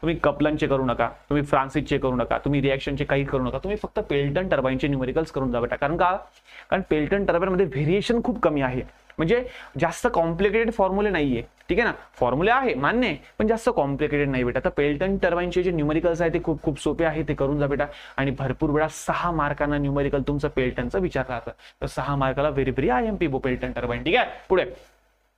तुम्ही कपलनचे करू नका, तुम्ही फ्रान्सिसचे करू नका, तुम्ही रिएक्शनचे काही करू नका, तुम्ही फक्त पेल्टन टर्बाईनचे न्यूमेरिकल्स करून जा बेटा. कारण पेल्टन टर्बाईन मध्ये व्हेरिएशन खूप कमी आहे. म्हणजे जास्त कॉम्प्लिकेटेड फॉर्म्युले नाहीये. ठीक आहे ना. फॉर्म्युले आहे मान्य आहे, पण जास्त कॉम्प्लिकेटेड नाही बेटा. तर पेल्टन टर्बाईनचे जे न्यूमेरिकल्स आहे ते खूप खूप सोपे आहे, ते करून जा बेटा. आणि भरपूर वेळा 6 मार्कांना न्यूमेरिकल तुमचं पेल्टनचं विचारलं जातं. तर 6 मार्काला व्हेरी व्हेरी IMP बो पेल्टन टर्बाईन. ठीक आहे. पुढे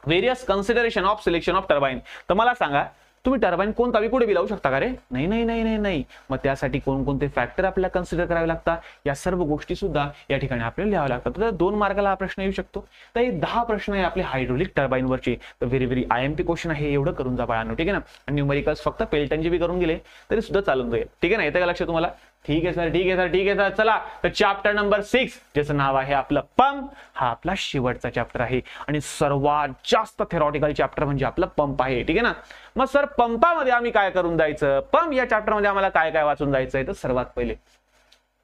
various consideration of selection of turbine. तर मला सांगा तुम्ही टर्बाईन कोणता बी कुठे बी लावू शकता का रे? नाही. मग त्यासाठी कोणकोणते फॅक्टर आपल्याला कन्सिडर करावे लागतात, या सर्व गोष्टी सुद्धा या ठिकाणी आपल्याला लिहाव्या लागतात. तर 2 मार्काला हा प्रश्न येऊ शकतो. तर हे 10 प्रश्न आहे आपले हायड्रोलिक टर्बाईन वरचे. तर व्हेरी व्हेरी IMP क्वेश्चन आहे, एवढं करून जा बाळांनो. ठीक आहे ना. आणि न्यूमेरिकल्स फक्त पेल्टनचे बी करून गेले तरी सुद्धा चालून जाईल. ठीक आहे ना. येतं का लक्ष तुम्हाला? ठीक आहे सर. चला तर चॅप्टर नंबर 6 ज्याचं नाव आहे आपलं पंप, हा आपला शेवटचा चॅप्टर आहे आणि सर्वात जास्त थेरॉटिकल चॅप्टर म्हणजे आपलं पंप आहे. ठीक आहे ना. मग सर पंपामध्ये आम्ही काय करून जायचं, पंप या चॅप्टर मध्ये आम्हाला काय काय वाचून जायचंय. तर सर्वात पहिले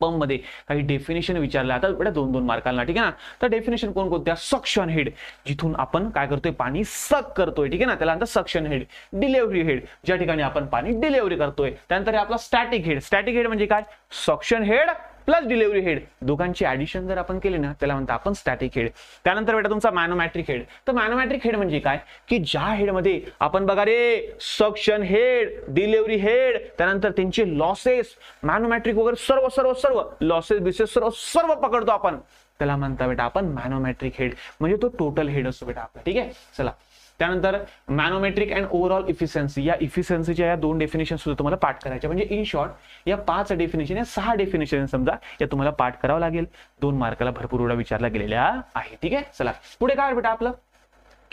पंप मध्ये काही डेफिनेशन विचारल्या आता बेटा 2-2 मार्कांना. ठीक आहे ना. तर डेफिनेशन कोणकोणत्या, सक्शन हेड जिथून आपण काय करतोय पाणी सक करतोय. ठीक आहे ना. त्याला म्हणतात सक्शन हेड. डिलेव्हरी हेड ज्या ठिकाणी आपण पाणी डिलेव्हरी करतोय. त्यानंतर आपला स्टॅटिक हेड म्हणजे काय, suction head plus delivery head दोघांची ऍडिशन जर आपण केली ना त्याला म्हणतात आपण स्टॅटिक हेड. त्यानंतर बेटा तुमचा मॅनोमॅट्रिक हेड. तर मॅनोमॅट्रिक हेड म्हणजे काय की ज्या हेडमध्ये आपण बघा रे सक्शन हेड, डिलेव्हरी हेड, त्यानंतर त्यांचे लॉसेस, मॅनोमॅट्रिक वगैरे सर्व लॉसेस बिसेस सर्व पकडतो आपण, त्याला म्हणता बेटा आपण मॅनोमॅट्रिक हेड. म्हणजे तो टोटल हेड असतो बेटा आपला. ठीक आहे. चला त्यानंतर मॅनोमेट्रिक अँड ओव्हरऑल इफिशियन्सी, या इफिशियन्सीच्या या 2 डेफिनेशन सुद्धा तुम्हाला पाठ करायच्या. म्हणजे इन शॉर्ट या 5 डेफिनेशन, या 6 डेफिनेशन समजा या तुम्हाला पाठ करावं लागेल. 2 मार्काला भरपूर वेळा विचारला गेलेल्या आहे. ठीक आहे. चला पुढे काय बेटा आपलं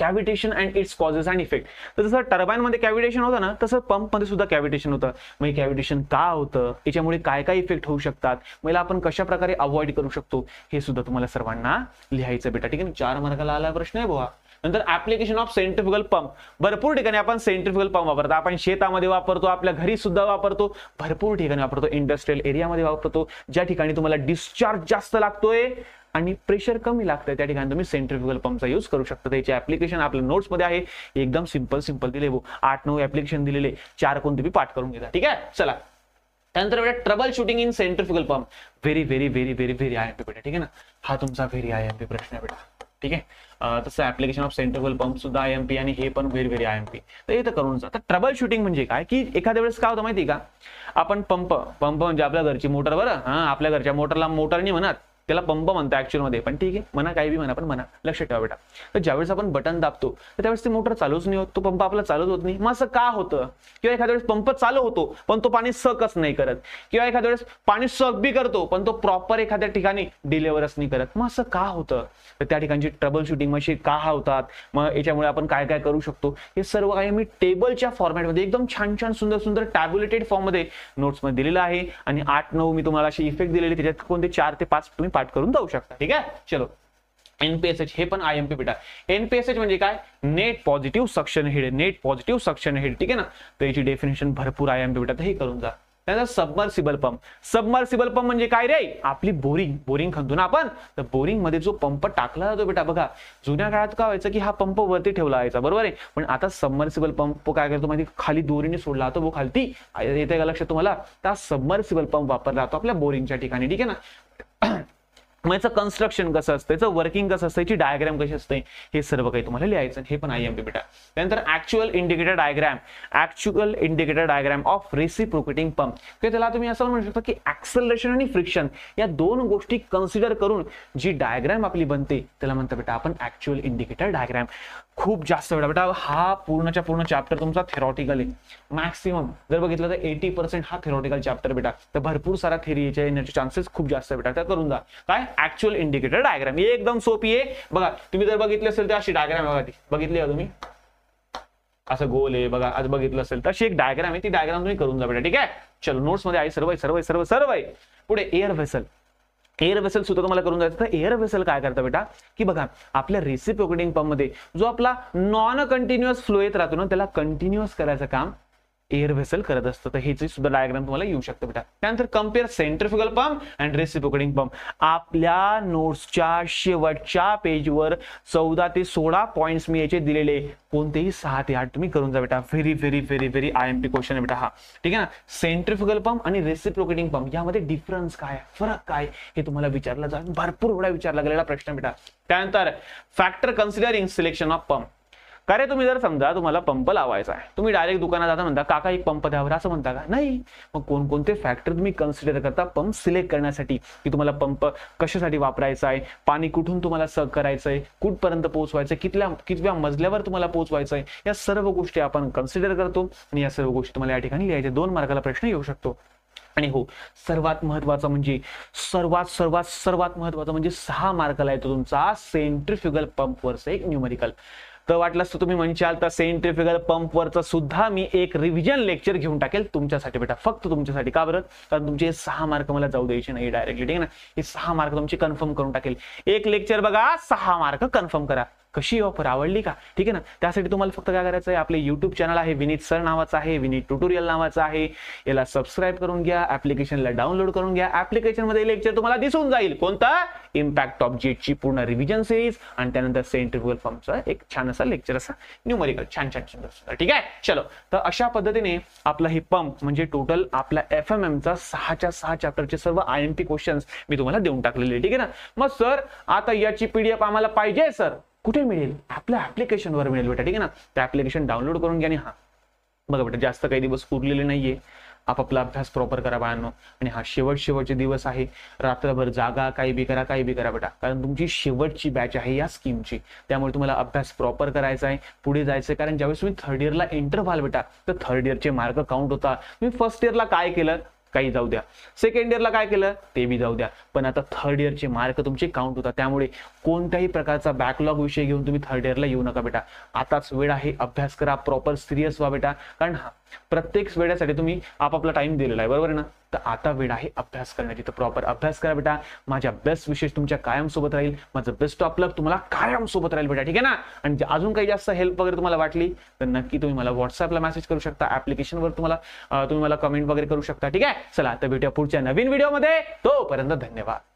cavitation and its causes and effect. तर जसं टर्बाईन मध्ये कॅव्हिटेशन होतं ना, तसं पंप मध्ये सुद्धा कॅव्हिटेशन होतं. मग कॅव्हिटेशन का होतं, याच्यामुळे काय काय इफेक्ट होऊ शकतात, मला आपण कशा प्रकारे अवॉइड करू शकतो, हे सुद्धा तुम्हाला सर्वांना लिहायचं बेटा. ठीक आहे, 4 मार्काला आला प्रश्न आहे बुवा. नंतर ऍप्लिकेशन ऑफ सेंट्रिफ्युगल पंप. भरपूर ठिकाणी आपण सेंट्रिफ्युगल पंप वापरतो. आपण शेतामध्ये वापरतो, आपल्या घरी सुद्धा वापरतो, भरपूर ठिकाणी वापरतो, इंडस्ट्रियल एरियामध्ये वापरतो. ज्या ठिकाणी तुम्हाला डिस्चार्ज जास्त लागतोय आणि प्रेशर कमी लागतंय त्या ठिकाणी तुम्ही सेंट्रिफ्युगल पंपचा यूज करू शकता. त्याचे ऍप्लिकेशन आपल्या नोट्स मध्ये आहे, एकदम सिंपल दिले. 8-9 ऍप्लिकेशन दिलेले, 4 कोणते बी पाठ करून घेता. ठीक आहे, चला. त्यानंतर बेटा trouble shooting in centrifugal pump. Very very very very very IMP बेटा. ठीक आहे ना, हा तुमचा व्हेरी IMP प्रश्न आहे बेटा. ठीक आहे, तसं ऍप्लिकेशन ऑफ सेंट्रिफ्युगल पंप सुद्धा IMP आणि हे पण व्हेरी व्हेरी IMP. तर इथं करून जा. तर ट्रबल शूटिंग म्हणजे काय, की एखाद्या वेळेस काय होतं माहिती का, आपण पंप म्हणजे आपल्या घरची मोटर, बरं, आपल्या घरच्या मोटरला मोटर नाही म्हणत, त्याला पंप म्हणतो ऍक्च्युअल मध्ये, पण ठीक आहे म्हणा, काही बी म्हणा, पण म्हणा, लक्षात ठेवा बेटा. तर ज्यावेळेस आपण बटन दाबतो तर त्यावेळेस ती मोटर चालूच नाही होत, तो पंप आपला चालूच होत नाही. मग असं का होतं, किंवा एखाद्या वेळेस पंप चालू होतो पण तो पाणी सकच नाही करत, किंवा एखाद्या वेळेस पाणी सक बी करतो पण तो प्रॉपर एखाद्या ठिकाणी डिलिव्हरच नाही करत. मग असं का होतं, तर त्या ठिकाणची ट्रबल शूटिंग मशीन का होतात, मग याच्यामुळे आपण काय काय करू शकतो, हे सर्व काही मी टेबलच्या फॉर्मॅटमध्ये एकदम छान सुंदर टॅब्युलेटेड फॉर्म मध्ये नोट्स मध्ये दिलेलं आहे. आणि 8-9 मी तुम्हाला असे इफेक्ट दिलेले, त्याच्यात कोणते 4 ते 5 तुम्ही पाठ करून जाऊ शकता. ठीक आहे, चलो. NPSH हे पण IMP बेटा. NPSH म्हणजे काय, net positive suction head. Net positive suction head. ठीक आहे ना, तर याची डेफिनेशन भरपूर IMP बेटा, तर हे करून जा. त्यानंतर सबमर्सिबल पंप. सबमर्सिबल पंप म्हणजे काय रे, आपली बोरिंग खणतो ना आपण, तर बोरिंग मध्ये जो पंप टाकला जातो बेटा, बघा जुन्या काळात काय व्हायचं की हा पंप वरती ठेवला जायचा, बरोबर आहे, पण आता सबमर्सिबल पंप काय करतो माहिती, खाली दोरीने सोडला जातो, वो खालती येते का लक्षात तुम्हाला, तर सबमर्सिबल पंप वापरला जातो आपल्या बोरिंगच्या ठिकाणी. ठीक आहे ना. मग याचं कन्स्ट्रक्शन कसं असतं, याचं वर्किंग कसं असतं, याची डायग्राम कशी असते, हे सर्व काही तुम्हाला लिहायचं, हे पण IMP बेटा. त्यानंतर actual indicator diagram of reciprocating pump. त्याला तुम्ही असं म्हणू शकता की ऍक्सेलरेशन आणि फ्रिक्शन या 2 गोष्टी कन्सिडर करून जी डायग्राम आपली बनते त्याला म्हणतात बेटा आपण ऍक्च्युअल इंडिकेटर डायग्राम. खूप जास्त बेटा हा पूर्णच्या पूर्ण चॅप्टर तुमचा थेरॉटिकल आहे. मॅक्सिमम जर बघितलं तर 80% हा थेरॉटिकल चॅप्टर बेटा, तर भरपूर सारा थेरी येण्याचे चान्सेस खूप जास्त बेटा. तर करून जा काय, ऍक्च्युअल इंडिकेटर डायग्राम. ही एकदम सोपी आहे बघा, तुम्ही जर बघितली असेल तर अशी डायग्राम बघा, ती बघितली आहे तुम्ही, असं गोल आहे बघा, आज बघितलं असेल तर अशी एक डायग्राम आहे, ती डायग्राम तुम्ही करून जा बेटा. ठीक आहे, चलो. नोट्स मध्ये आहे सर्व आहे. पुढे एअर वेसल सुद्धा तुम्हाला करून जायचं. तर एअर वेसल काय करतं बेटा, की बघा आपल्या रेसिप्रोकेटिंग पंप मध्ये जो आपला नॉन कंटिन्युअस फ्लो येत राहतो ना, त्याला कंटिन्युअस करायचं काम एअर वेसल करत असतं. तर ह्याची सुद्धा डायग्राम तुम्हाला येऊ शकतं बेटा. त्यानंतर compare centrifugal pump and reciprocating pump. आपल्या नोट्सच्या शेवटच्या पेजवर 14 ते 16 पॉइंट्स मी याचे दिलेले, कोणतेही 6 ते 8 तुम्ही करून जा बेटा. Very very very very IMP question आहे बेटा हा. ठीक आहे ना. सेंट्रिफ्युगल पंप आणि रेसिप्रोकेटिंग पंप यामध्ये डिफरन्स काय, फरक काय, हे तुम्हाला विचारलं जाईल, भरपूर वेळा विचारला गेलेला प्रश्न बेटा. त्यानंतर factor considering selection of pump. अरे तुम्ही जर समजा तुम्हाला पंप लावायचा आहे, तुम्ही डायरेक्ट दुकानात जाता, म्हणता काका एक पंप द्यावर, असं म्हणता का, नाही. मग कोणकोणते फॅक्टर तुम्ही कन्सिडर करता पंप सिलेक्ट करण्यासाठी, की तुम्हाला पंप कशासाठी वापरायचा आहे, पाणी कुठून तुम्हाला सक करायचं आहे, कुठपर्यंत पोहोचवायचं, कितव्या मजल्यावर तुम्हाला पोहोचवायचं आहे, या सर्व गोष्टी आपण कन्सिडर करतो. आणि या सर्व गोष्टी तुम्हाला या ठिकाणी लिहायच्या. 2 मार्काला प्रश्न येऊ शकतो. आणि हो, सर्वात महत्वाचं म्हणजे सर्वात महत्वाचं म्हणजे 6 मार्काला येतो तुमचा सेंट्रिफ्युगल पंपवरचं एक न्यूमेरिकल. तर वाटलंच तर तुम्ही म्हणशाल तर सेंट्रिफ्युगल पंपवरचं सुद्धा मी एक रिव्हिजन लेक्चर घेऊन टाकेल तुमच्यासाठी बेटा, फक्त तुमच्यासाठी. का बरं, कारण तुमचे 6 मार्क मला जाऊ द्यायचे नाही डायरेक्टली. ठीक आहे ना, हे 6 मार्क तुमचे कन्फर्म करून टाकेल. एक लेक्चर बघा, 6 मार्क कन्फर्म करा. कशी ऑफर आवडली का, ठीक आहे ना. त्यासाठी तुम्हाला फक्त काय करायचं आहे, आपले युट्यूब चॅनल आहे, विनीत सर नावाचं आहे, विनीत ट्युटोरियल नावाचं आहे, याला सबस्क्राईब करून घ्या, ऍप्लिकेशनला डाउनलोड करून घ्या. ऍप्लिकेशन मध्ये लेक्चर तुम्हाला दिसून जाईल, कोणता, इम्पॅक्ट ऑफ जेटची पूर्ण रिव्हिजन सिरीज, आणि त्यानंतर सेंट्रिफ्युगल पंपचा एक छान असा लेक्चर, असा न्यूमेरिकल छान. ठीक आहे, चलो. तर अशा पद्धतीने आपला हे पंप म्हणजे टोटल आपला FMM चा 6च्या 6 चॅप्टरचे सर्व IMP क्वेश्चन्स मी तुम्हाला देऊन टाकलेले. ठीक आहे ना. मग सर आता याची PDF आम्हाला पाहिजे सर, कुठे मिळेल, आपल्या ऍप्लिकेशनवर मिळेल बेटा. ठीक आहे ना. त्या ऍप्लिकेशन डाउनलोड करून घ्या. आणि हा बघा बेटा, जास्त काही दिवस उरलेले नाहीये, आपापला अभ्यास प्रॉपर करा बाळांनो. आणि हा शेवटचे दिवस आहे, रात्रभर जागा, काही बी करा बेटा, कारण तुमची शेवटची बॅच आहे या स्कीमची. त्यामुळे तुम्हाला अभ्यास प्रॉपर करायचा आहे, पुढे जायचं. कारण ज्यावेळेस तुम्ही 3rd इयरला एंटर व्हाल बेटा, तर 3rd इयरचे मार्क काउंट होता. तुम्ही 1st इयरला काय केलं, काही जाऊ द्या, सेकंड इयरला काय केलं ते बी जाऊ द्या, पण आता थर्ड इयरचे मार्क तुमचे काउंट होतात. त्यामुळे कोणत्याही प्रकारचा बॅकलॉग विषय घेऊन तुम्ही थर्ड इयरला येऊ नका बेटा. आताच वेळ आहे, अभ्यास करा, प्रॉपर सिरियस व्हा बेटा. कारण प्रत्येक वेळेसाठी तुम्ही आपापला टाइम दिलेला आहे, बरोबर आहे ना. तर आता वेळ आहे अभ्यास करण्याची, तर प्रॉपर अभ्यास करा बेटा. माझ्या बेस्ट विशेष तुमच्या कायम सोबत राहील, माझं बेस्ट ऑफ लक तुम्हाला कायम सोबत राहील बेटा, ठीक आहे ना. आणि अजून काही जास्त हेल्प वगैरे तुम्हाला वाटली तर नक्की तुम्ही मला व्हॉट्सअपला मेसेज करू शकता, ऍप्लिकेशनवर तुम्ही मला कमेंट वगैरे करू शकता, ठीक आहे. चला तर भेटूया पुढच्या नवीन व्हिडिओमध्ये, तोपर्यंत धन्यवाद.